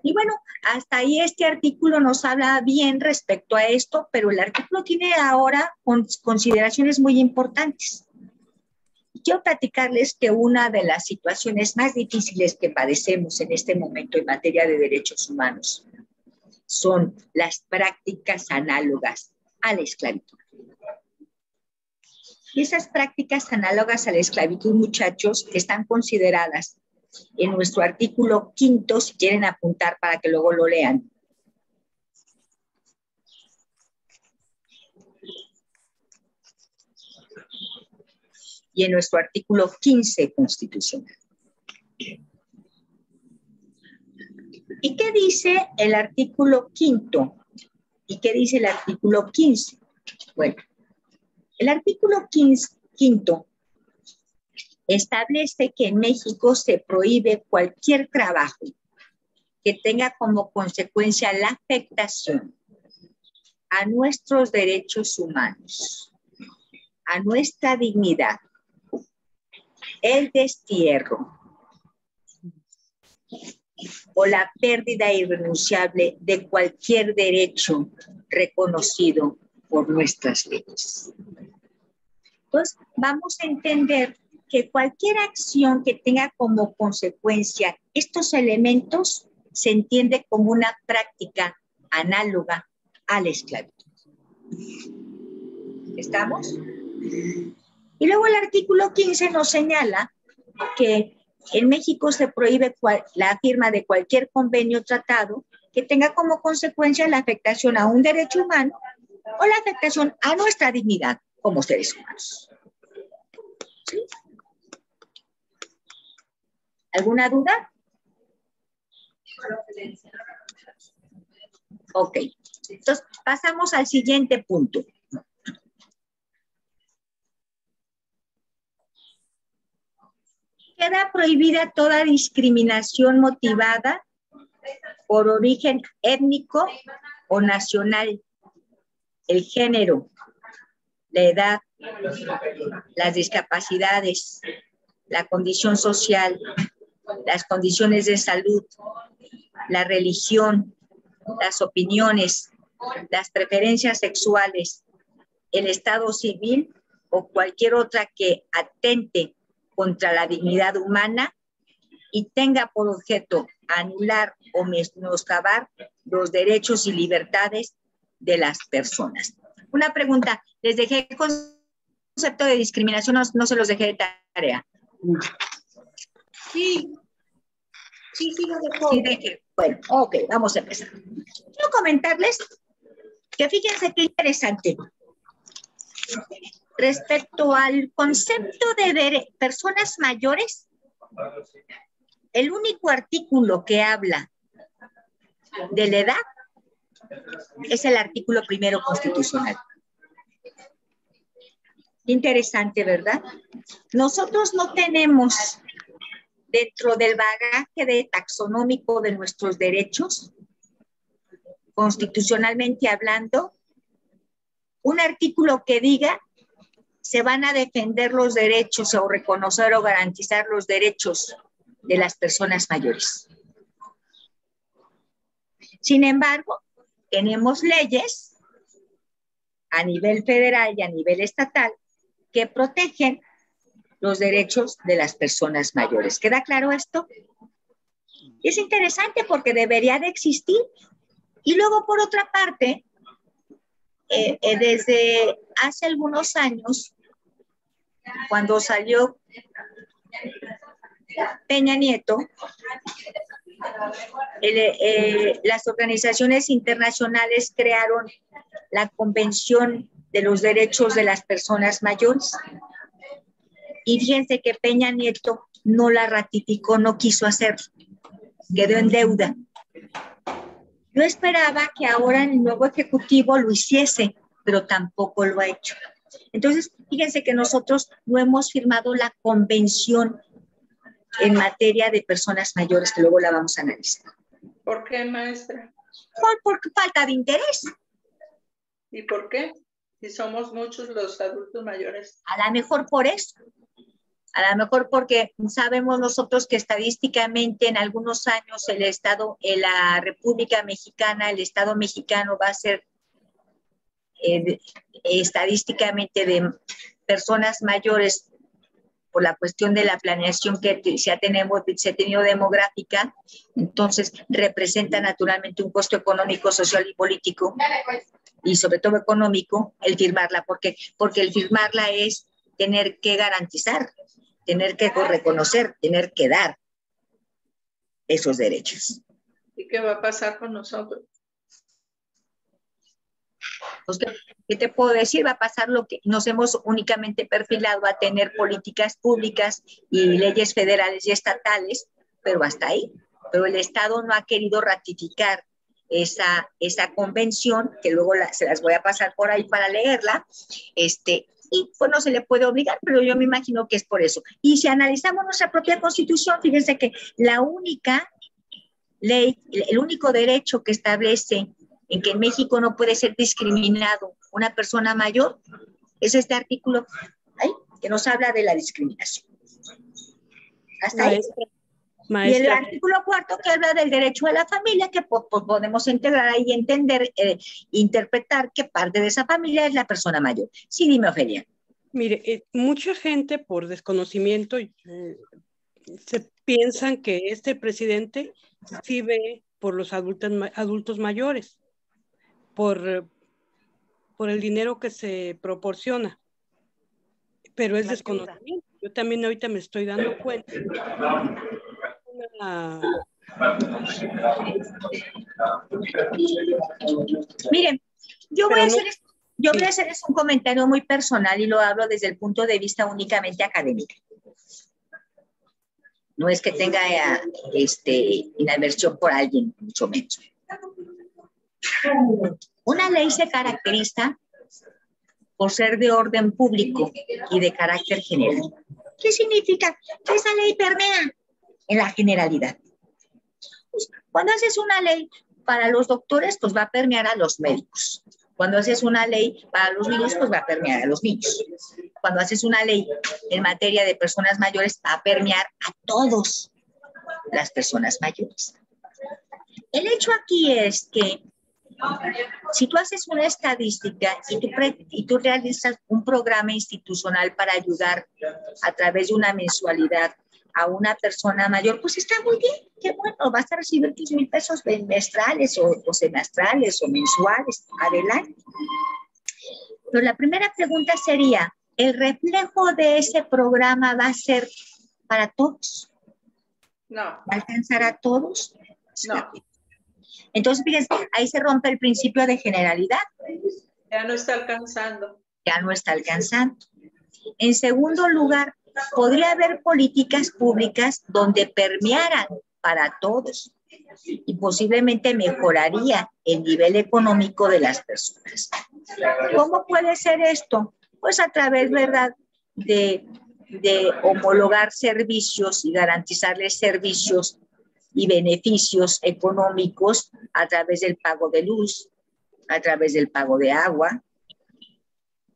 Y bueno, hasta ahí este artículo nos habla bien respecto a esto, pero el artículo tiene ahora consideraciones muy importantes. Quiero platicarles que una de las situaciones más difíciles que padecemos en este momento en materia de derechos humanos son las prácticas análogas a la esclavitud. Y esas prácticas análogas a la esclavitud, muchachos, están consideradas en nuestro artículo 5, si quieren apuntar para que luego lo lean. Y en nuestro artículo 15 constitucional. ¿Y qué dice el artículo 5? ¿Y qué dice el artículo 15? Bueno, el artículo 5 establece que en México se prohíbe cualquier trabajo que tenga como consecuencia la afectación a nuestros derechos humanos, a nuestra dignidad, el destierro o la pérdida irrenunciable de cualquier derecho reconocido por nuestras leyes. Entonces, vamos a entender que cualquier acción que tenga como consecuencia estos elementos se entiende como una práctica análoga a la esclavitud. ¿Estamos? Y luego el artículo 15 nos señala que en México se prohíbe la firma de cualquier convenio o tratado que tenga como consecuencia la afectación a un derecho humano o la afectación a nuestra dignidad como seres humanos. ¿Sí? ¿Alguna duda? Ok. Entonces, pasamos al siguiente punto. Queda prohibida toda discriminación motivada por origen étnico o nacional, el género, la edad, las discapacidades, la condición social, las condiciones de salud, la religión, las opiniones, las preferencias sexuales, el estado civil o cualquier otra que atente contra la dignidad humana y tenga por objeto anular o menoscabar los derechos y libertades de las personas. Una pregunta, les dejé el concepto de discriminación, no se los dejé de tarea. Sí, lo dejó. Sí, dejé. Bueno, ok, vamos a empezar. Quiero comentarles que fíjense qué interesante. Respecto al concepto de personas mayores, el único artículo que habla de la edad es el artículo 1 constitucional. Interesante, ¿verdad? Nosotros no tenemos dentro del bagaje de taxonómico de nuestros derechos, constitucionalmente hablando, un artículo que diga se van a defender los derechos o reconocer o garantizar los derechos de las personas mayores. Sin embargo, tenemos leyes a nivel federal y a nivel estatal que protegen los derechos de las personas mayores. ¿Queda claro esto? Es interesante porque debería de existir. Y luego, por otra parte, desde hace algunos años, cuando salió Peña Nieto, las organizaciones internacionales crearon la Convención de los Derechos de las Personas Mayores. Y fíjense que Peña Nieto no la ratificó, no quiso hacerlo, quedó en deuda. Yo esperaba que ahora el nuevo ejecutivo lo hiciese, pero tampoco lo ha hecho. Entonces, fíjense que nosotros no hemos firmado la convención en materia de personas mayores, que luego la vamos a analizar. ¿Por qué, maestra? Por falta de interés. ¿Y por qué? Si somos muchos los adultos mayores. A lo mejor por eso. A lo mejor porque sabemos nosotros que estadísticamente en algunos años el Estado, en la República Mexicana, el Estado mexicano va a ser estadísticamente de personas mayores por la cuestión de la planeación que se ha tenido demográfica, entonces representa naturalmente un costo económico, social y político, y sobre todo económico, el firmarla, porque el firmarla es tener que garantizar, tener que reconocer, tener que dar esos derechos. ¿Y qué va a pasar con nosotros? Pues, ¿qué te puedo decir? Va a pasar lo que nos hemos únicamente perfilado a tener políticas públicas y leyes federales y estatales, pero hasta ahí. Pero el Estado no ha querido ratificar esa convención, que luego se las voy a pasar por ahí para leerla, y pues no se le puede obligar, pero yo me imagino que es por eso. Y si analizamos nuestra propia Constitución, fíjense que la única ley, el único derecho que establece en que en México no puede ser discriminado una persona mayor, es este artículo ahí, que nos habla de la discriminación. Hasta ahí. Maestra. Y el artículo 4 que habla del derecho a la familia, que podemos integrar ahí y entender, interpretar que parte de esa familia es la persona mayor. Sí, dime, Ofelia. Mire, mucha gente por desconocimiento se piensan que este presidente sí ve por los adultos mayores, por el dinero que se proporciona, pero es desconocimiento. Yo también ahorita me estoy dando cuenta. Miren, yo voy a hacerles un comentario muy personal y lo hablo desde el punto de vista únicamente académico. No es que tenga inadversión por alguien, mucho menos. Una ley se caracteriza por ser de orden público y de carácter general. ¿Qué significa? Que esa ley permea en la generalidad. Pues, cuando haces una ley para los doctores, pues va a permear a los médicos. Cuando haces una ley para los niños, pues va a permear a los niños. Cuando haces una ley en materia de personas mayores, va a permear a todas las personas mayores. El hecho aquí es que si tú haces una estadística y tú realizas un programa institucional para ayudar a través de una mensualidad a una persona mayor, pues está muy bien, qué bueno, vas a recibir tus 1,000 pesos bimestrales o semestrales o mensuales, adelante. Pero la primera pregunta sería, ¿el reflejo de ese programa va a ser para todos? No. ¿Va a alcanzar a todos? No. Entonces, fíjense, ahí se rompe el principio de generalidad. Ya no está alcanzando. Ya no está alcanzando. En segundo lugar, podría haber políticas públicas donde permearan para todos y posiblemente mejoraría el nivel económico de las personas. ¿Cómo puede ser esto? Pues a través, ¿verdad?, de homologar servicios y garantizarles servicios y beneficios económicos a través del pago de luz, a través del pago de agua,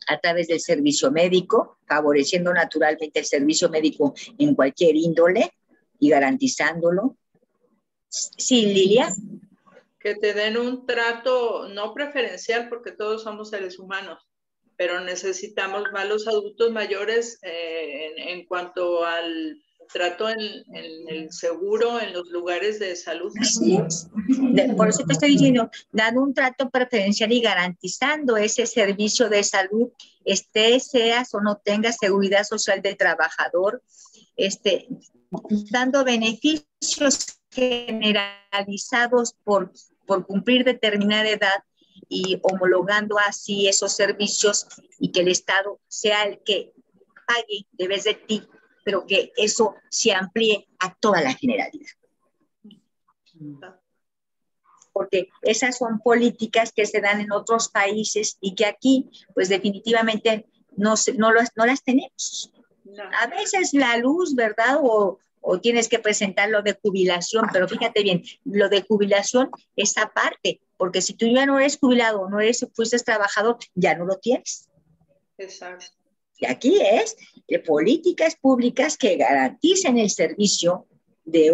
a través del servicio médico, favoreciendo naturalmente el servicio médico en cualquier índole y garantizándolo. Sí, Lilia. Que te den un trato no preferencial, porque todos somos seres humanos, pero necesitamos más los adultos mayores en cuanto al trato en el seguro, en los lugares de salud. Así es. Por eso te estoy diciendo, dando un trato preferencial y garantizando ese servicio de salud, seas o no tengas seguridad social del trabajador, dando beneficios generalizados por cumplir determinada edad y homologando así esos servicios y que el Estado sea el que pague de vez de ti, pero que eso se amplíe a toda la generalidad. Porque esas son políticas que se dan en otros países y que aquí, pues definitivamente no las tenemos. No. A veces la luz, ¿verdad? O tienes que presentar lo de jubilación, pero fíjate bien, lo de jubilación es aparte, porque si tú ya no eres jubilado o fuiste trabajador, ya no lo tienes. Exacto. Y aquí es políticas públicas que garanticen el servicio de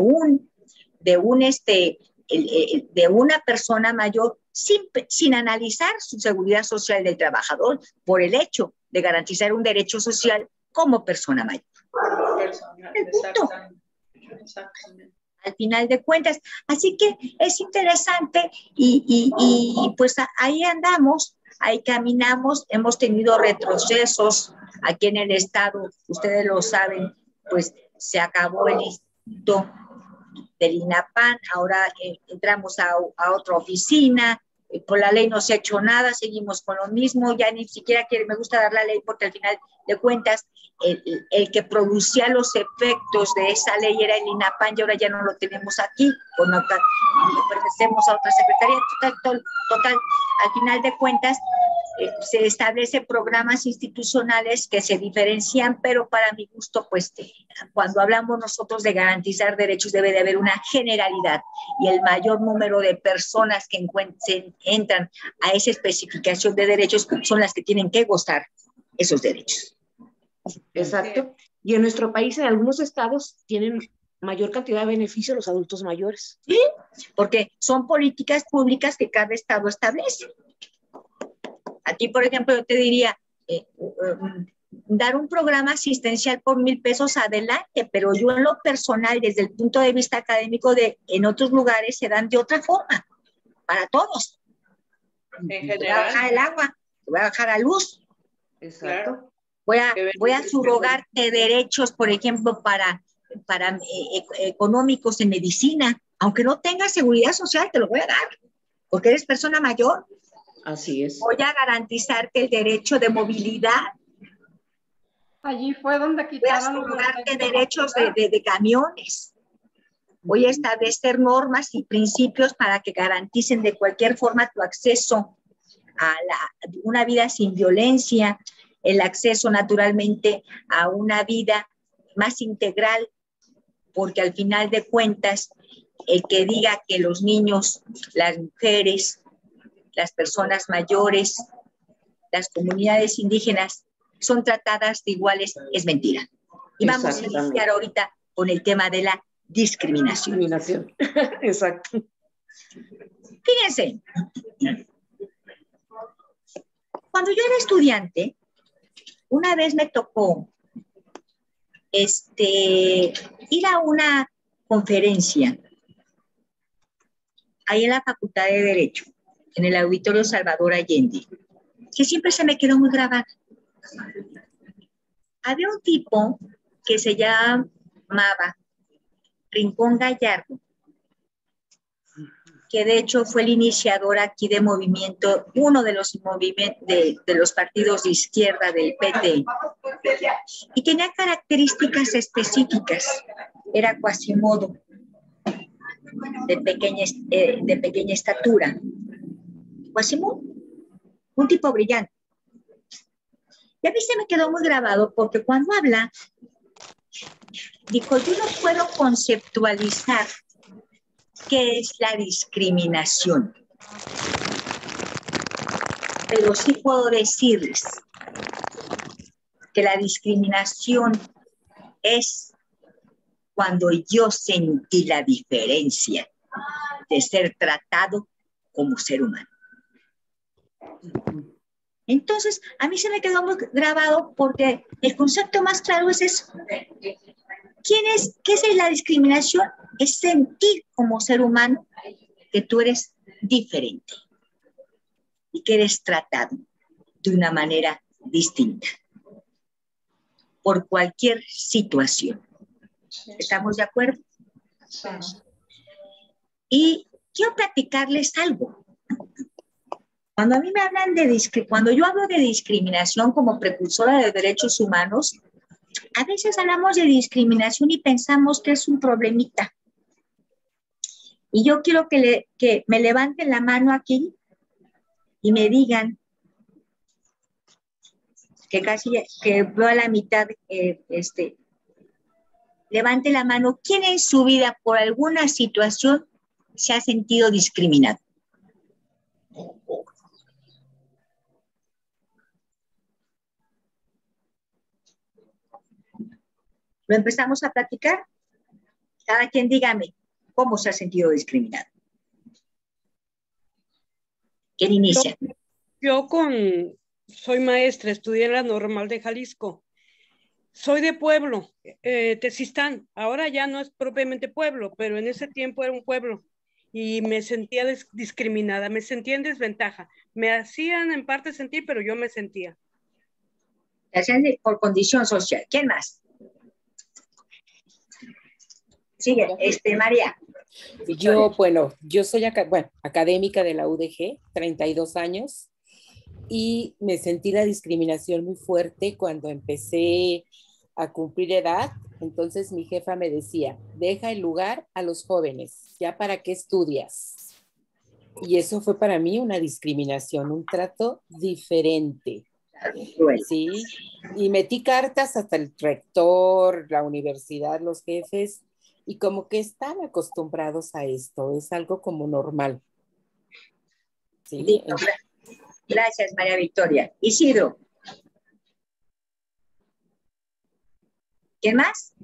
una persona mayor sin analizar su seguridad social del trabajador por el hecho de garantizar un derecho social como persona mayor. El punto. Exactamente. Al final de cuentas. Así que es interesante y pues ahí andamos, ahí caminamos, hemos tenido retrocesos aquí en el Estado, ustedes lo saben, pues se acabó el instituto del INAPAN, ahora entramos a otra oficina, por la ley no se ha hecho nada, seguimos con lo mismo, ya ni siquiera me gusta dar la ley porque al final de cuentas el que producía los efectos de esa ley era el INAPAN y ahora ya no lo tenemos aquí, pues no, pertenecemos a otra secretaría, total, al final de cuentas se establecen programas institucionales que se diferencian, pero para mi gusto, pues cuando hablamos nosotros de garantizar derechos debe de haber una generalidad y el mayor número de personas que entran a esa especificación de derechos son las que tienen que gozar esos derechos. Exacto. Y en nuestro país, en algunos estados, tienen mayor cantidad de beneficios los adultos mayores. Sí, porque son políticas públicas que cada estado establece. Aquí, por ejemplo, yo te diría, dar un programa asistencial por 1,000 pesos adelante, pero yo en lo personal, desde el punto de vista académico, en otros lugares se dan de otra forma, para todos. En general. Voy a bajar el agua, voy a bajar la luz. Exacto. Voy a subrogarte derechos, por ejemplo, para económicos en medicina, aunque no tengas seguridad social, te lo voy a dar, porque eres persona mayor. Así es. Voy a garantizarte el derecho de movilidad. Allí fue donde quitaron los derechos de camiones. Voy a establecer normas y principios para que garanticen de cualquier forma tu acceso a una vida sin violencia, el acceso naturalmente a una vida más integral, porque al final de cuentas, el que diga que los niños, las mujeres, las personas mayores, las comunidades indígenas son tratadas de iguales es mentira. Y vamos a iniciar ahorita con el tema de la discriminación. Exacto. Fíjense, cuando yo era estudiante, una vez me tocó ir a una conferencia ahí en la Facultad de Derecho, en el Auditorio Salvador Allende, que siempre se me quedó muy grabada. Había un tipo que se llamaba Rincón Gallardo, que de hecho fue el iniciador aquí de movimiento, uno de los movimientos de los partidos de izquierda del PT, y tenía características específicas. Era Quasimodo, de pequeña estatura. Quasimodo, un tipo brillante. Y a mí se me quedó muy grabado porque cuando habla, dijo, yo no puedo conceptualizar qué es la discriminación, pero sí puedo decirles que la discriminación es cuando yo sentí la diferencia de ser tratado como ser humano. Entonces, a mí se me quedó muy grabado porque el concepto más claro es eso. ¿Qué es la discriminación? Es sentir como ser humano que tú eres diferente y que eres tratado de una manera distinta por cualquier situación. ¿Estamos de acuerdo? Sí. Y quiero platicarles algo. Cuando a mí me hablan cuando yo hablo de discriminación como precursora de derechos humanos, a veces hablamos de discriminación y pensamos que es un problemita. Y yo quiero que me levanten la mano aquí y me digan que veo a la mitad, levante la mano, ¿quién en su vida por alguna situación se ha sentido discriminado? Lo empezamos a platicar. Cada quien dígame cómo se ha sentido discriminado. ¿Quién inicia? Soy maestra, estudié en la Normal de Jalisco. Soy de pueblo, Tezistán. Ahora ya no es propiamente pueblo, pero en ese tiempo era un pueblo. Y me sentía discriminada, me sentía en desventaja. Me hacían en parte sentir, pero yo me sentía. Te hacían por condición social. ¿Quién más? Sigue, María. Yo soy académica de la UDG, 32 años, y me sentí la discriminación muy fuerte cuando empecé a cumplir edad. Entonces mi jefa me decía, deja el lugar a los jóvenes, ¿ya para qué estudias? Y eso fue para mí una discriminación, un trato diferente. ¿Sí? Y metí cartas hasta el rector, la universidad, los jefes, y como que están acostumbrados a esto, es algo como normal. ¿Sí? Gracias, María Victoria. Isidro. ¿Quién más?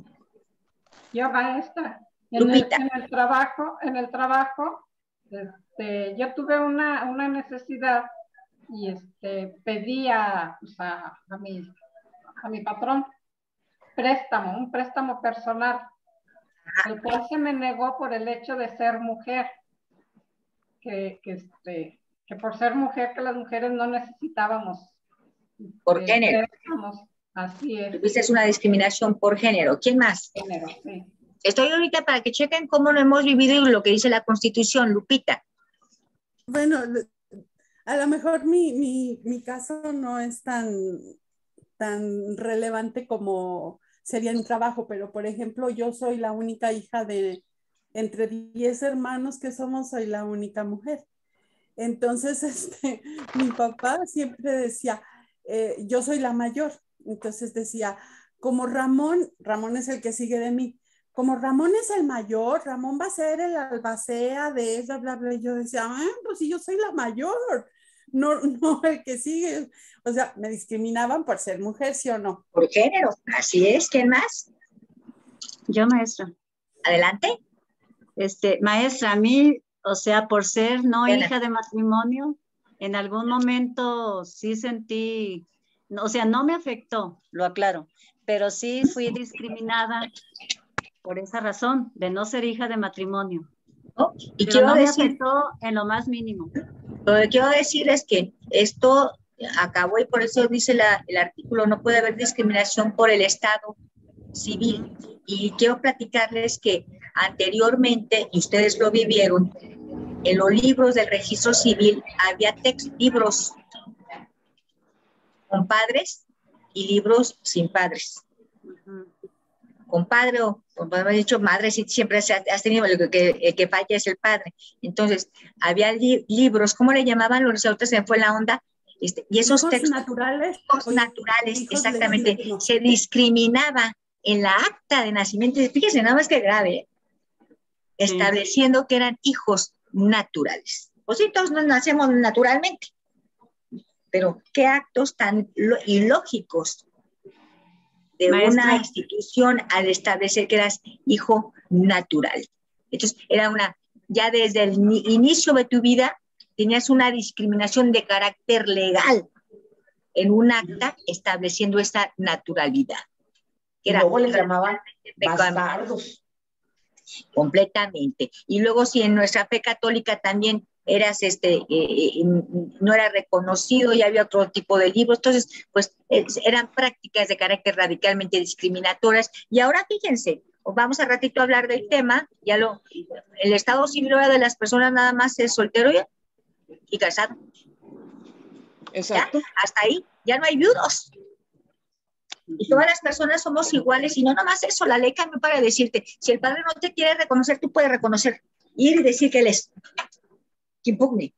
Yo, maestra. Lupita. En el trabajo, yo tuve una necesidad y pedía a mi patrón un préstamo personal, el cual se me negó por el hecho de ser mujer, que por ser mujer, que las mujeres no necesitábamos por género. Préstamos. Así es. Esa es una discriminación por género. ¿Quién más? Género, sí. Estoy ahorita para que chequen cómo lo hemos vivido y lo que dice la Constitución. Lupita. Bueno, a lo mejor mi caso no es tan relevante como sería en trabajo, pero por ejemplo, yo soy la única hija de entre 10 hermanos que somos, soy la única mujer. Entonces, mi papá siempre decía, yo soy la mayor. Entonces decía, como Ramón es el que sigue de mí, como Ramón es el mayor, Ramón va a ser el albacea de esa, bla, bla. Y yo decía, pues si yo soy la mayor, no el que sigue. O sea, me discriminaban por ser mujer, ¿sí o no? Por género, así es. ¿Quién más? Yo, maestra. Adelante. Maestra, a mí O sea, por ser no Diana. hija de matrimonio, en algún momento sí sentí, o sea, no me afectó, lo aclaro, pero sí fui discriminada por esa razón, de no ser hija de matrimonio. ¿No? Y Pero quiero no me decir, afectó en lo más mínimo. lo que quiero decir es que esto acabó y por eso dice el artículo, no puede haber discriminación por el estado civil. Y quiero platicarles que anteriormente, y ustedes lo vivieron, en los libros del registro civil había libros con padres y libros sin padres. Con padre o, como hemos dicho, madre, sí, siempre has tenido, el que falla es el padre. Entonces, había libros, ¿cómo le llamaban los autores? Se me fue la onda. Y esos hijos textos naturales, naturales, hijos exactamente, legítimos. se discriminaba en la acta de nacimiento. Fíjense, nada más que grave, estableciendo que eran hijos naturales. Pues sí, todos nos nacemos naturalmente, pero qué actos tan ilógicos de Maestra. una institución al establecer que eras hijo natural. Entonces, era ya desde el inicio de tu vida, tenías una discriminación de carácter legal en un acta estableciendo esta naturalidad. Y luego les llamaban bastardos. Completamente. Y luego si en nuestra fe católica también eras no era reconocido y había otro tipo de libros, entonces pues eran prácticas de carácter radicalmente discriminatorias. Y ahora fíjense, vamos a ratito a hablar del tema, el estado civil de las personas nada más es soltero y casado. Exacto. ¿Ya? Hasta ahí, ya no hay viudos. Y todas las personas somos iguales, y no nomás eso, la ley cambió para decirte, si el padre no te quiere reconocer, tú puedes reconocer, ir y decir que él es, que impugne.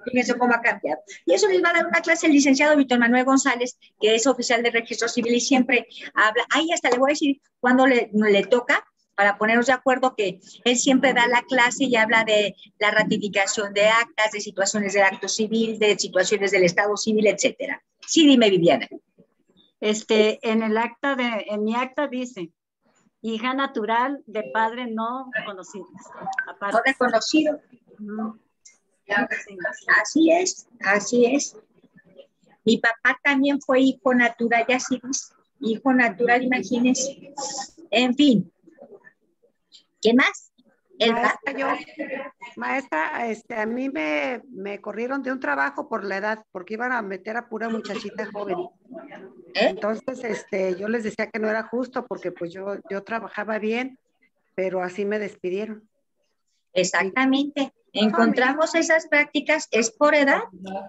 Fíjense cómo ha cambiado. Y eso les va a dar una clase el licenciado Víctor Manuel González, que es oficial de registro civil y siempre habla, ahí hasta le voy a decir cuando le toca, para ponernos de acuerdo, que él siempre da la clase y habla de la ratificación de actas, de situaciones del acto civil, de situaciones del estado civil, etcétera. Sí, dime, Viviana. En mi acta dice, hija natural de padre no conocido. Aparte. No reconocido. Sí. Así es. Mi papá también fue hijo natural, ya sí, hijo natural, imagínense. En fin. ¿Quién más? Maestra, a mí me corrieron de un trabajo por la edad, porque iban a meter a pura muchachita joven. Entonces, yo les decía que no era justo, porque pues yo trabajaba bien, pero así me despidieron. Exactamente. Encontramos esas prácticas, es por edad.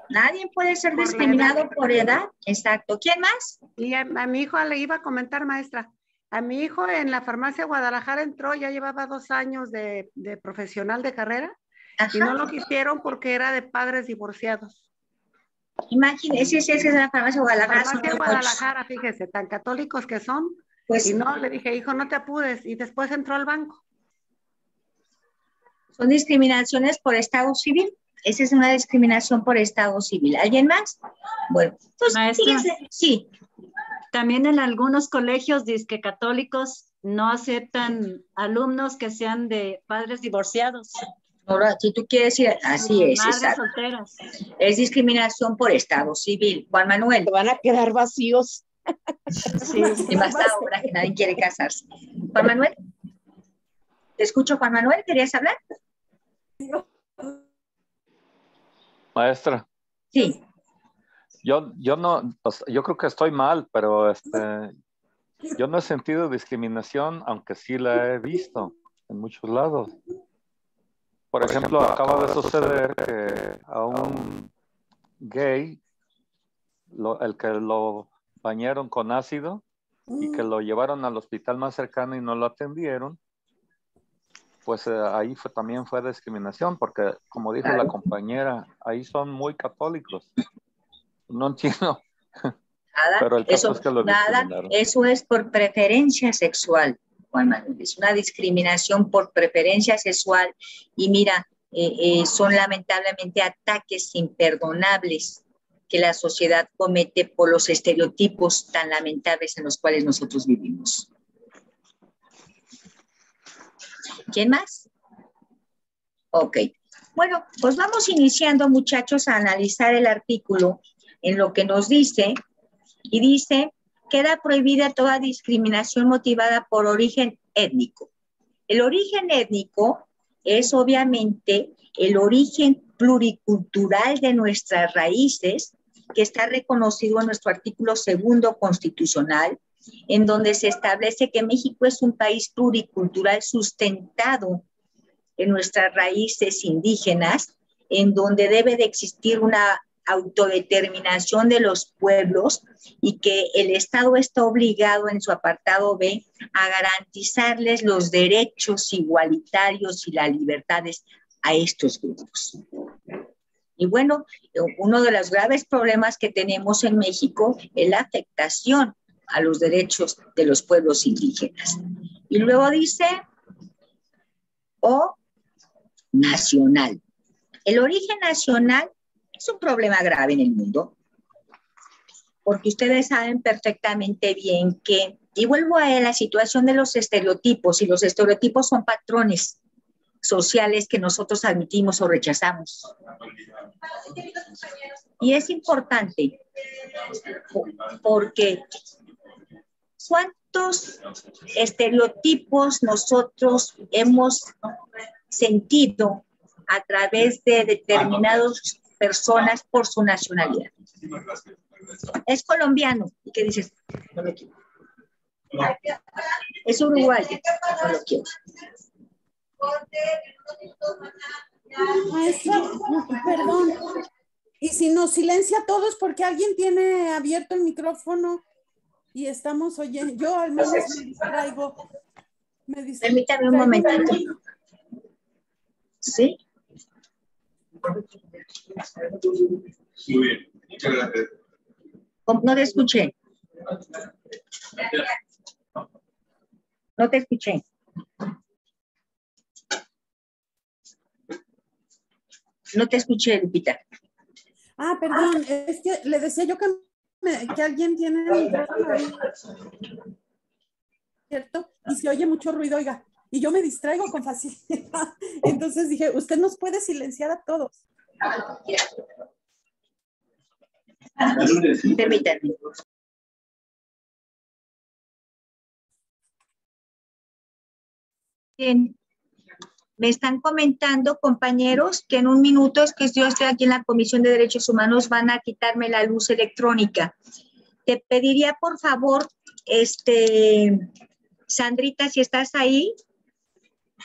Nadie puede ser discriminado por edad. Exacto. ¿Quién más? Y a mi hijo le iba a comentar, maestra. A mi hijo en la farmacia Guadalajara entró, ya llevaba 2 años de profesional de carrera. Ajá. Y no lo quisieron porque era de padres divorciados. Imagínese, esa es la farmacia Guadalajara. Farmacia Guadalajara, fíjese, tan católicos que son. Pues, y no, le dije, hijo, no te apures. Y después entró al banco. Son discriminaciones por estado civil. Esa es una discriminación por estado civil. ¿Alguien más? Bueno, pues fíjense, sí. También en algunos colegios disque católicos no aceptan alumnos que sean de padres divorciados. Ahora, si tú quieres ir, así es. Madres solteras. Es discriminación por estado civil. Juan Manuel. Van a quedar vacíos. Sí, y más ahora que nadie quiere casarse. Juan Manuel. Te escucho, Juan Manuel. ¿Querías hablar? Maestra. Sí. Yo no, yo creo que estoy mal, pero yo no he sentido discriminación, aunque sí la he visto en muchos lados. Por ejemplo, acaba de suceder que a un gay, el que lo bañaron con ácido y que lo llevaron al hospital más cercano y no lo atendieron, pues ahí también fue discriminación, porque como dijo la compañera, ahí son muy católicos. No entiendo. Pero el caso es que lo discriminaron. Eso es por preferencia sexual, Juan Manuel. Es una discriminación por preferencia sexual. Y mira, son lamentablemente ataques imperdonables que la sociedad comete por los estereotipos tan lamentables en los cuales nosotros vivimos. ¿Quién más? Ok. Bueno, pues vamos iniciando, muchachos, a analizar el artículo en lo que nos dice, y dice, queda prohibida toda discriminación motivada por origen étnico. El origen étnico es obviamente el origen pluricultural de nuestras raíces, que está reconocido en nuestro artículo 2 constitucional, en donde se establece que México es un país pluricultural sustentado en nuestras raíces indígenas, en donde debe de existir una autodeterminación de los pueblos y que el Estado está obligado en su apartado B a garantizarles los derechos igualitarios y las libertades a estos grupos. Y bueno, uno de los graves problemas que tenemos en México es la afectación a los derechos de los pueblos indígenas. Y luego dice, o nacional. El origen nacional es un problema grave en el mundo, porque ustedes saben perfectamente bien que, y vuelvo a la situación de los estereotipos, y los estereotipos son patrones sociales que nosotros admitimos o rechazamos. Y es importante porque ¿cuántos estereotipos nosotros hemos sentido a través de determinadas personas por su nacionalidad? Es colombiano. ¿Y qué dices? No lo quiero. Es uruguayo. No lo quiero. Maestra, perdón. Y si nos silencia a todos porque alguien tiene abierto el micrófono y estamos oyendo, yo al menos me distraigo. Permítame un momentito. ¿Sí? Muy bien, muchas gracias. No te escuché. No te escuché. No te escuché, Lupita. Ah, perdón, es que le decía yo que alguien tiene el micrófono abierto y se oye mucho ruido, oiga, y yo me distraigo con facilidad. Entonces dije, usted nos puede silenciar a todos. Permítanme. Bien. Me están comentando, compañeros, que en un minuto, es que yo estoy aquí en la Comisión de Derechos Humanos, van a quitarme la luz electrónica. Te pediría, por favor, Sandrita, si estás ahí,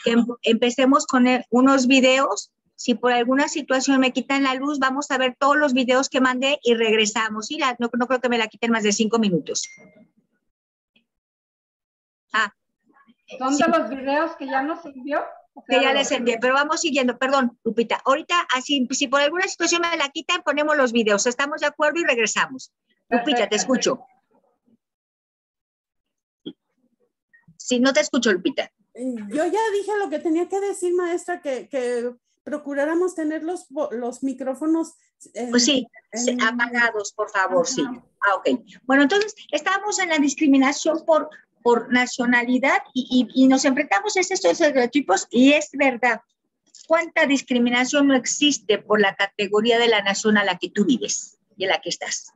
que empecemos con unos videos. Si por alguna situación me quitan la luz, vamos a ver todos los videos que mandé y regresamos. Y no creo que me la quiten más de 5 minutos. ¿Son sí. de los videos que ya nos envió? Que ya les envié, pero vamos siguiendo, perdón, Lupita. Ahorita, así, si por alguna situación me la quitan, ponemos los videos. ¿Estamos de acuerdo? Y regresamos. Lupita, te escucho. Sí, no te escucho, Lupita. Yo ya dije lo que tenía que decir, maestra, que procuráramos tener los micrófonos. Pues sí, apagados, por favor, ajá. Sí. Ok. Bueno, entonces, estábamos en la discriminación por nacionalidad y nos enfrentamos a estos estereotipos y es verdad. ¿Cuánta discriminación no existe por la categoría de la nación a la que tú vives y en la que estás?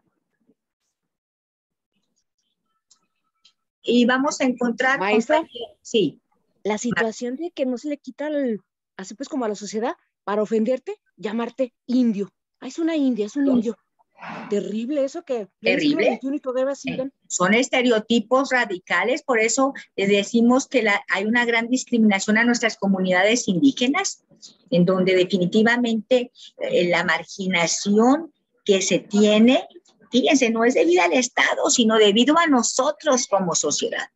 Y vamos a encontrar... Maestra, sí. La situación de que no se le quita, así pues como a la sociedad, para ofenderte, llamarte indio. Es una india, es un indio. Terrible eso que... Terrible. Y todavía siguen. Son estereotipos radicales, por eso decimos que hay una gran discriminación a nuestras comunidades indígenas, en donde definitivamente la marginación que se tiene, fíjense, no es debido al Estado, sino debido a nosotros como sociedad.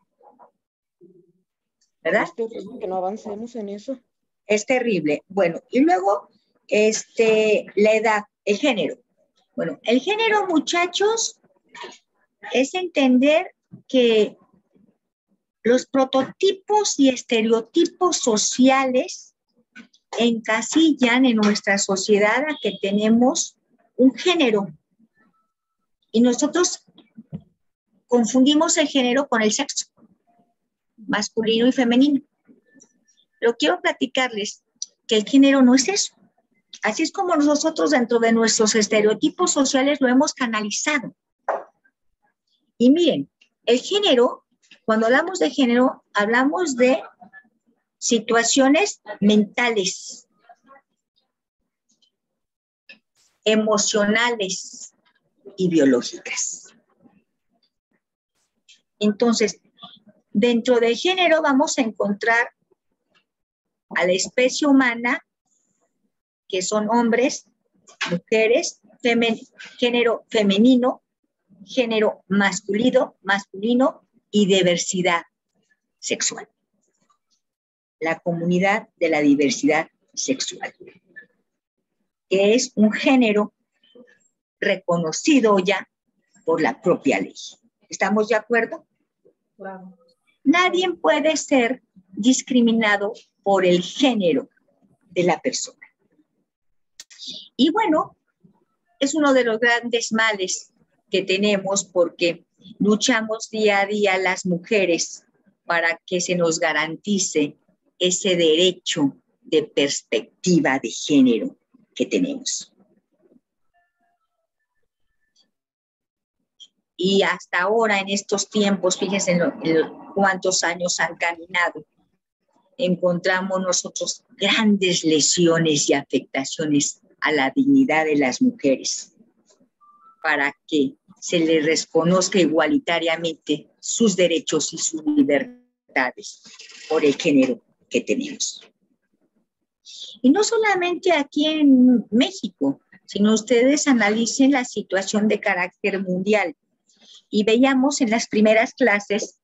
¿Verdad? Es terrible que no avancemos en eso. Es terrible. Bueno, y luego, la edad, el género. Bueno, el género, muchachos, es entender que los prototipos y estereotipos sociales encasillan en nuestra sociedad a que tenemos un género. Y nosotros confundimos el género con el sexo, masculino y femenino. Pero quiero platicarles que el género no es eso. Así es como nosotros dentro de nuestros estereotipos sociales lo hemos canalizado. Y miren, el género, cuando hablamos de género, hablamos de situaciones mentales, emocionales y biológicas. Entonces, dentro del género vamos a encontrar a la especie humana, que son hombres, mujeres, género femenino, género masculino y diversidad sexual. La comunidad de la diversidad sexual, que es un género reconocido ya por la propia ley. ¿Estamos de acuerdo? Claro. Nadie puede ser discriminado por el género de la persona. Y bueno, es uno de los grandes males que tenemos porque luchamos día a día las mujeres para que se nos garantice ese derecho de perspectiva de género que tenemos. Y hasta ahora, en estos tiempos, fíjense en cuántos años han caminado, encontramos nosotros grandes lesiones y afectaciones a la dignidad de las mujeres para que se les reconozca igualitariamente sus derechos y sus libertades por el género que tenemos. Y no solamente aquí en México, sino ustedes analicen la situación de carácter mundial. Y veíamos en las primeras clases,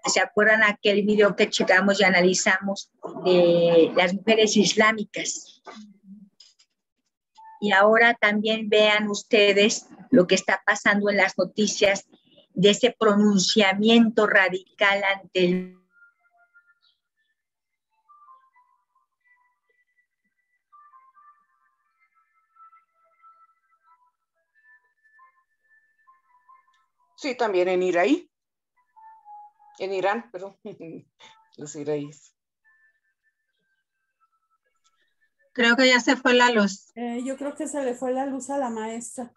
¿se acuerdan aquel video que checamos y analizamos de las mujeres islámicas? Y ahora también vean ustedes lo que está pasando en las noticias de ese pronunciamiento radical ante el Sí, también en Irán. En Irán, perdón. Los iraíes. Creo que ya se fue la luz. Yo creo que se le fue la luz a la maestra.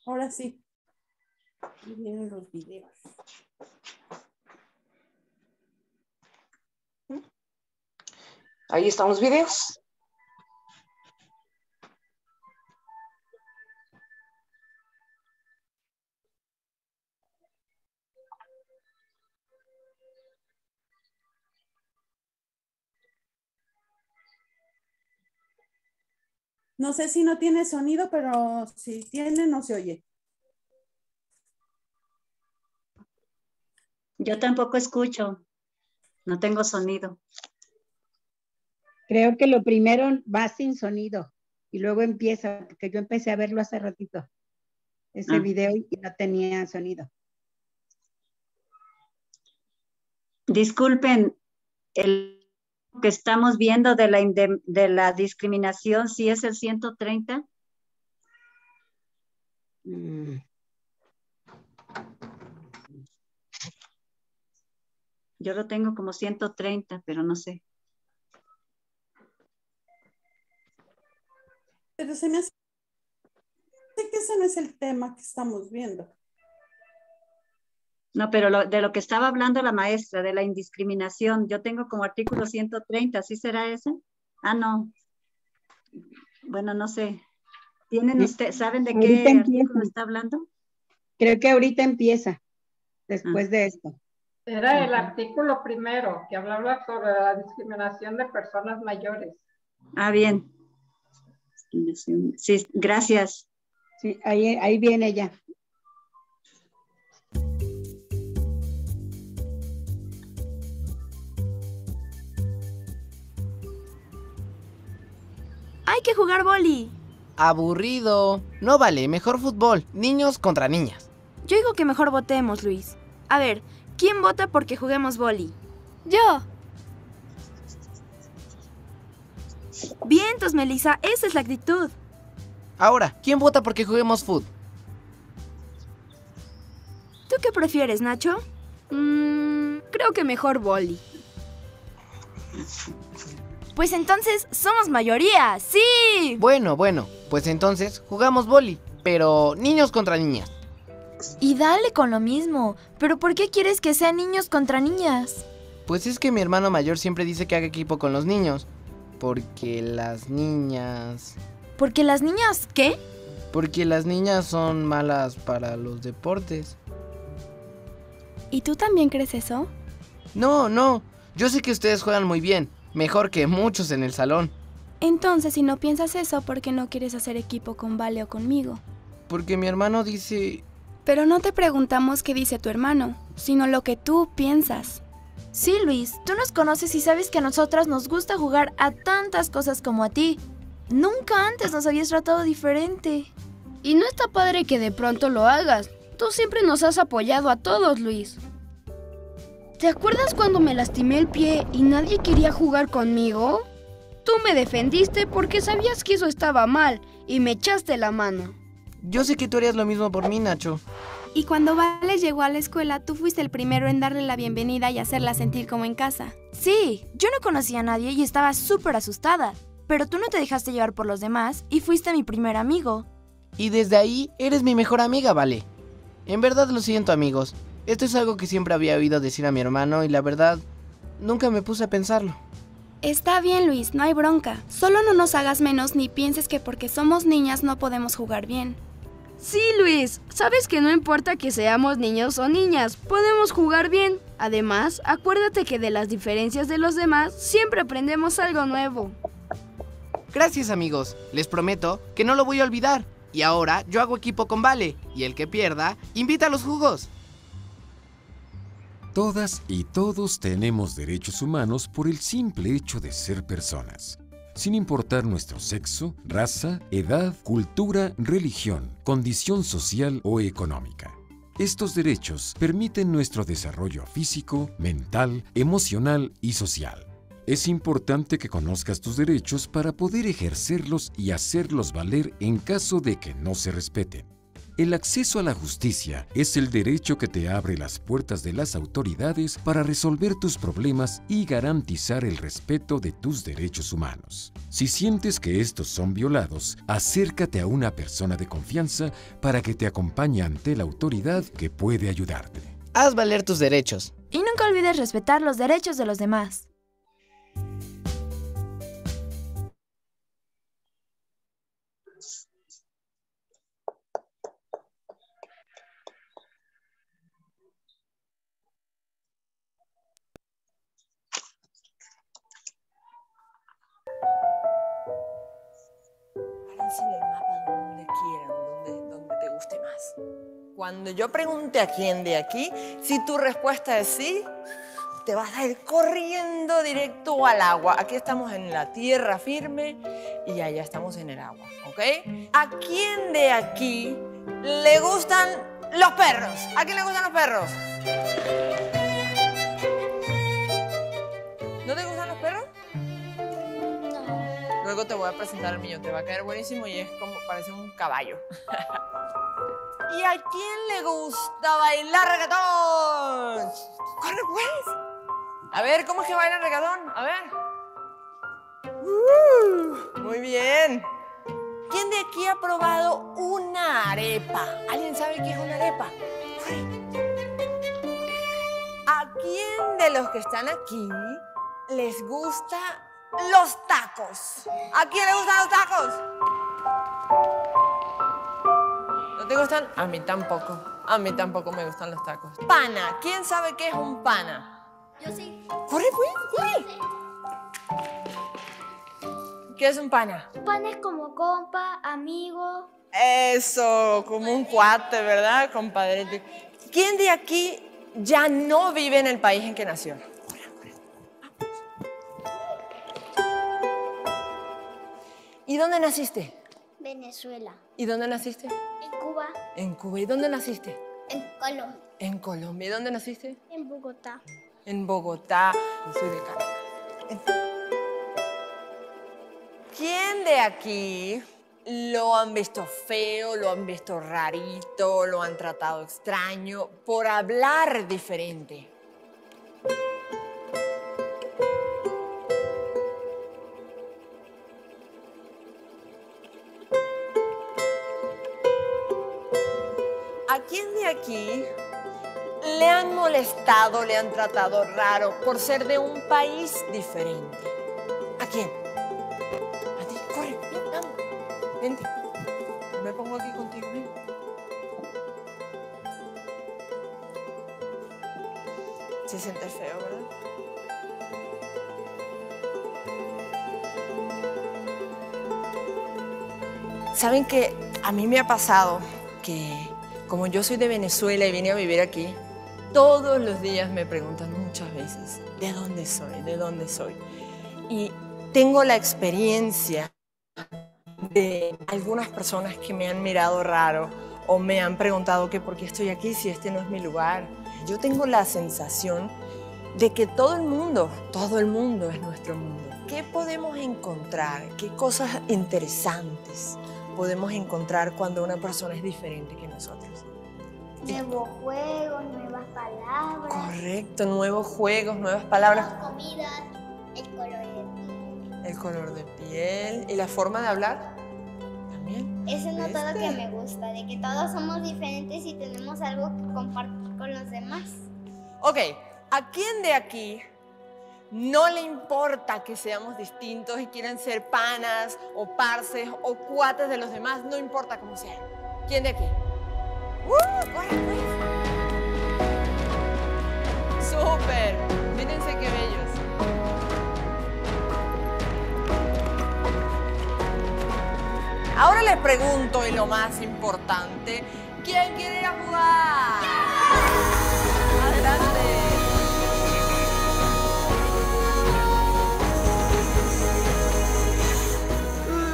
Ahora sí. Y vienen los videos. Ahí están los videos. No sé si no tiene sonido, pero si tiene, no se oye. Yo tampoco escucho. No tengo sonido. Creo que lo primero va sin sonido y luego empieza, porque yo empecé a verlo hace ratito, ese video y no tenía sonido. Disculpen, el que estamos viendo de la discriminación, ¿sí es el 130? Yo lo tengo como 130, pero no sé. Pero se me hace que ese no es el tema que estamos viendo. No, pero de lo que estaba hablando la maestra, de la indiscriminación, yo tengo como artículo 130, ¿sí será ese? Ah, no. Bueno, no sé. ¿Saben de qué artículo está hablando? Creo que ahorita empieza, después de esto. Era el artículo primero, que hablaba sobre la discriminación de personas mayores. Ah, bien. Sí, gracias. Sí, ahí viene ya. Hay que jugar boli. Aburrido. No vale, mejor fútbol. Niños contra niñas. Yo digo que mejor votemos, Luis. A ver, ¿quién vota porque juguemos boli? Yo. Vientos, Melissa, esa es la actitud. Ahora, ¿quién vota porque juguemos fútbol? ¿Tú qué prefieres, Nacho? Creo que mejor boli. Pues entonces somos mayoría, ¡sí! Bueno, pues entonces jugamos vóley, pero niños contra niñas. Y dale con lo mismo, pero ¿por qué quieres que sean niños contra niñas? Pues es que mi hermano mayor siempre dice que haga equipo con los niños, porque las niñas... ¿Porque las niñas qué? Porque las niñas son malas para los deportes. ¿Y tú también crees eso? No, yo sé que ustedes juegan muy bien, mejor que muchos en el salón. Entonces, si no piensas eso, ¿por qué no quieres hacer equipo con Vale o conmigo? Porque mi hermano dice... Pero no te preguntamos qué dice tu hermano, sino lo que tú piensas. Sí, Luis, tú nos conoces y sabes que a nosotras nos gusta jugar a tantas cosas como a ti. Nunca antes nos habías tratado diferente. Y no está padre que de pronto lo hagas. Tú siempre nos has apoyado a todos, Luis. ¿Te acuerdas cuando me lastimé el pie y nadie quería jugar conmigo? Tú me defendiste porque sabías que eso estaba mal y me echaste la mano. Yo sé que tú harías lo mismo por mí, Nacho. Y cuando Vale llegó a la escuela, tú fuiste el primero en darle la bienvenida y hacerla sentir como en casa. Sí, yo no conocía a nadie y estaba súper asustada. Pero tú no te dejaste llevar por los demás y fuiste mi primer amigo. Y desde ahí eres mi mejor amiga, Vale. En verdad lo siento, amigos. Esto es algo que siempre había oído decir a mi hermano y la verdad, nunca me puse a pensarlo. Está bien, Luis, no hay bronca. Solo no nos hagas menos ni pienses que porque somos niñas no podemos jugar bien. Sí, Luis, sabes que no importa que seamos niños o niñas, podemos jugar bien. Además, acuérdate que de las diferencias de los demás siempre aprendemos algo nuevo. Gracias, amigos. Les prometo que no lo voy a olvidar. Y ahora yo hago equipo con Vale, y el que pierda, invita a los jugos. Todas y todos tenemos derechos humanos por el simple hecho de ser personas, sin importar nuestro sexo, raza, edad, cultura, religión, condición social o económica. Estos derechos permiten nuestro desarrollo físico, mental, emocional y social. Es importante que conozcas tus derechos para poder ejercerlos y hacerlos valer en caso de que no se respeten. El acceso a la justicia es el derecho que te abre las puertas de las autoridades para resolver tus problemas y garantizar el respeto de tus derechos humanos. Si sientes que estos son violados, acércate a una persona de confianza para que te acompañe ante la autoridad que puede ayudarte. Haz valer tus derechos. Y nunca olvides respetar los derechos de los demás. En el mapa donde quieran, donde te guste más. Cuando yo pregunte a quién de aquí, si tu respuesta es sí, te vas a ir corriendo directo al agua. Aquí estamos en la tierra firme y allá estamos en el agua, ¿ok? ¿A quién de aquí le gustan los perros? ¿A quién le gustan los perros? ¿No te gustan los perros? Luego te voy a presentar el mío, te va a caer buenísimo y es como, parece un caballo. ¿Y a quién le gusta bailar reggaetón? ¡Corre pues! A ver, ¿cómo es que bailan reggaetón? A ver. Muy bien. ¿Quién de aquí ha probado una arepa? ¿Alguien sabe qué es una arepa? ¿A quién de los que están aquí les gusta los tacos? ¿A quién le gustan los tacos? ¿No te gustan? A mí tampoco. A mí tampoco me gustan los tacos. Pana. ¿Quién sabe qué es un pana? Yo sí. ¡Corre, pues! ¡Corre! ¿Qué es un pana? Pan es como compa, amigo. Eso, como un cuate, ¿verdad, compadrete? ¿Quién de aquí ya no vive en el país en que nació? ¿Y dónde naciste? Venezuela. ¿Y dónde naciste? En Cuba. En Cuba. ¿Y dónde naciste? En Colombia. En Colombia. ¿Y dónde naciste? En Bogotá. En Bogotá. Yo soy de Caracas. ¿Quién de aquí lo han visto feo, lo han visto rarito, lo han tratado extraño por hablar diferente? ¿A quién de aquí le han molestado, le han tratado raro por ser de un país diferente? ¿A quién? A ti, corre, ven, vamos. Vente. Me pongo aquí contigo, ven. Se siente feo, ¿verdad? Saben que a mí me ha pasado que como yo soy de Venezuela y vine a vivir aquí, todos los días me preguntan muchas veces, ¿de dónde soy? ¿De dónde soy? Y tengo la experiencia de algunas personas que me han mirado raro o me han preguntado que por qué estoy aquí si este no es mi lugar. Yo tengo la sensación de que todo el mundo es nuestro mundo. ¿Qué podemos encontrar? ¿Qué cosas interesantes podemos encontrar cuando una persona es diferente que nosotros? Nuevos juegos, nuevas palabras. Correcto, nuevos juegos, nuevas palabras. Nuevas comidas, el color de piel. El color de piel y la forma de hablar también. Eso es notado que me gusta, de que todos somos diferentes y tenemos algo que compartir con los demás. Ok, ¿a quién de aquí no le importa que seamos distintos y quieran ser panas o parces o cuates de los demás? No importa cómo sean. ¿Quién de aquí? ¡Corre, pues! ¡Súper! Mírense qué bellos. Ahora les pregunto, y lo más importante, ¿quién quiere ir a jugar? Adelante.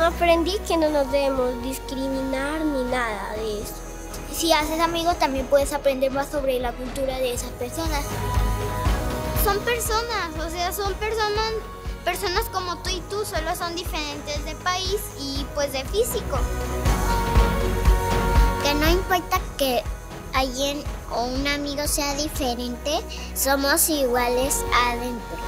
Aprendí que no nos debemos discriminar ni nada de eso. Si haces amigos también puedes aprender más sobre la cultura de esas personas. Son personas, o sea, son personas como tú y tú, solo son diferentes de país y pues de físico. Que no importa que alguien o un amigo sea diferente, somos iguales adentro.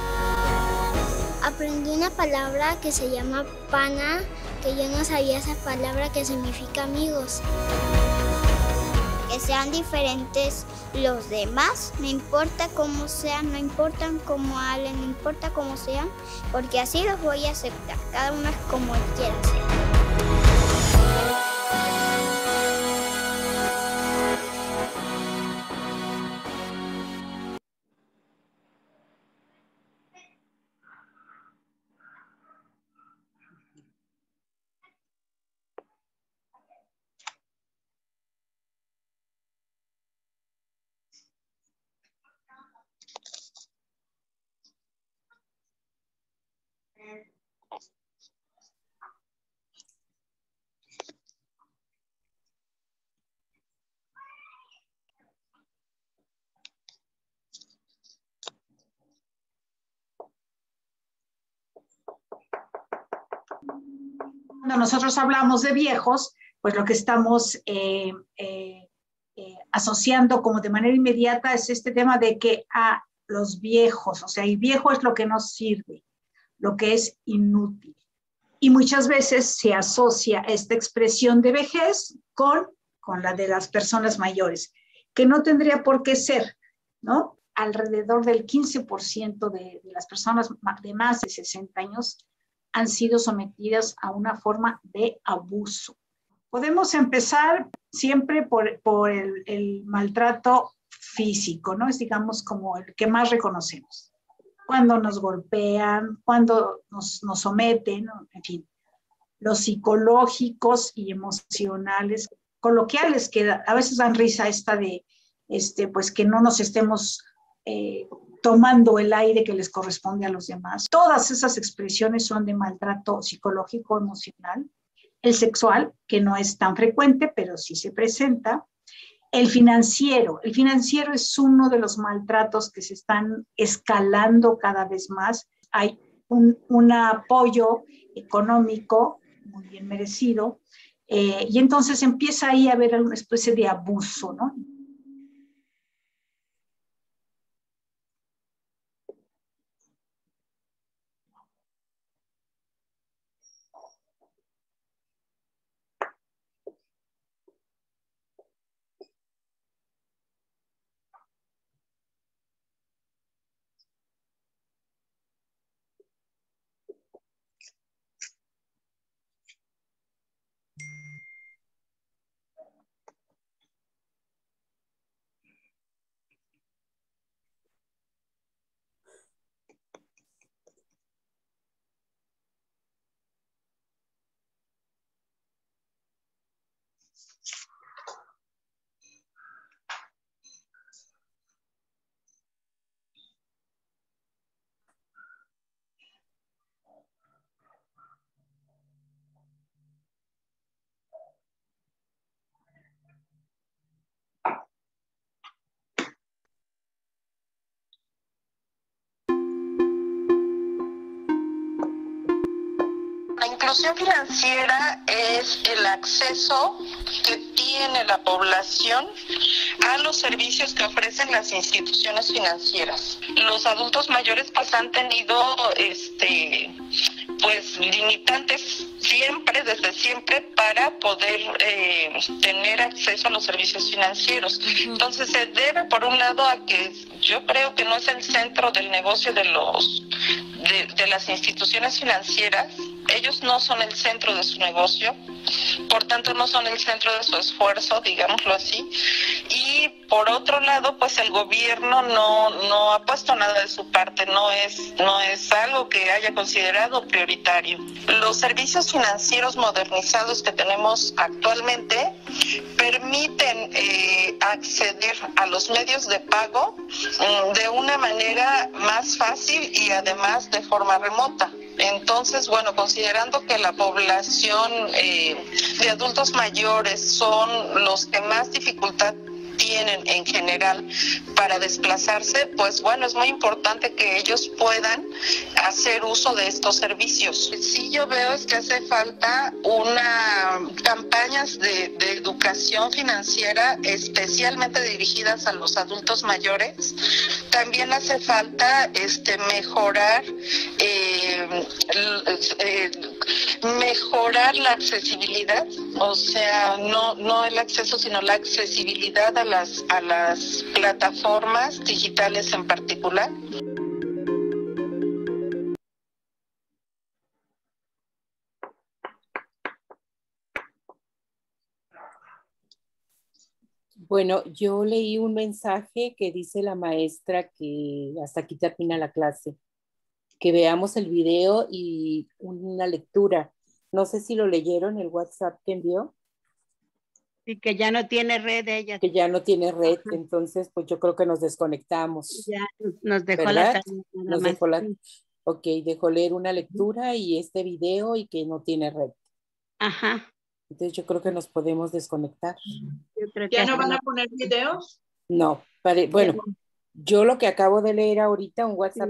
Aprendí una palabra que se llama pana, que yo no sabía esa palabra que significa amigos. Que sean diferentes los demás, no importa cómo sean, no importa cómo hablen, no importa cómo sean, porque así los voy a aceptar, cada uno es como él quiera ser. Cuando nosotros hablamos de viejos, pues lo que estamos asociando como de manera inmediata es este tema de que a los viejos, o sea, y viejo es lo que no sirve, lo que es inútil. Y muchas veces se asocia esta expresión de vejez con la de las personas mayores, que no tendría por qué ser, ¿no? Alrededor del 15% de las personas de más de 60 años han sido sometidas a una forma de abuso. Podemos empezar siempre por el maltrato físico, ¿no? Es, digamos, como el que más reconocemos. Cuando nos golpean, cuando nos someten, ¿no? En fin. Los psicológicos y emocionales, coloquiales, que a veces dan risa esta de, pues que no nos estemos tomando el aire que les corresponde a los demás. Todas esas expresiones son de maltrato psicológico, emocional. El sexual, que no es tan frecuente, pero sí se presenta. El financiero es uno de los maltratos que se están escalando cada vez más. Hay un apoyo económico muy bien merecido, y entonces empieza ahí a haber una especie de abuso, ¿no? La inclusión financiera es el acceso que tiene la población a los servicios que ofrecen las instituciones financieras. Los adultos mayores pues han tenido pues limitantes siempre, desde siempre, para poder tener acceso a los servicios financieros. Entonces se debe por un lado a que yo creo que no es el centro del negocio de las instituciones financieras. Ellos no son el centro de su negocio, por tanto no son el centro de su esfuerzo, digámoslo así. Y por otro lado, pues el gobierno no ha puesto nada de su parte, no es algo que haya considerado prioritario. Los servicios financieros modernizados que tenemos actualmente permiten acceder a los medios de pago de una manera más fácil y además de forma remota. Entonces, bueno, considerando que la población de adultos mayores son los que más dificultad tienen en general para desplazarse, pues bueno, es muy importante que ellos puedan hacer uso de estos servicios. Sí, yo veo es que hace falta campañas de educación financiera especialmente dirigidas a los adultos mayores. También hace falta mejorar la accesibilidad, o sea, no el acceso, sino la accesibilidad a las plataformas digitales en particular. Bueno, yo leí un mensaje que dice la maestra que hasta aquí termina la clase, que veamos el video y una lectura. No sé si lo leyeron, el WhatsApp que envió. Y que ya no tiene red ella. Que ya no tiene red, entonces pues yo creo que nos desconectamos. Ya nos dejó ¿verdad? Nos dejó Ok, dejó leer una lectura y este video y que no tiene red. Ajá. Entonces yo creo que nos podemos desconectar. ¿Ya no van a poner videos? No, bueno, yo lo que acabo de leer ahorita, un WhatsApp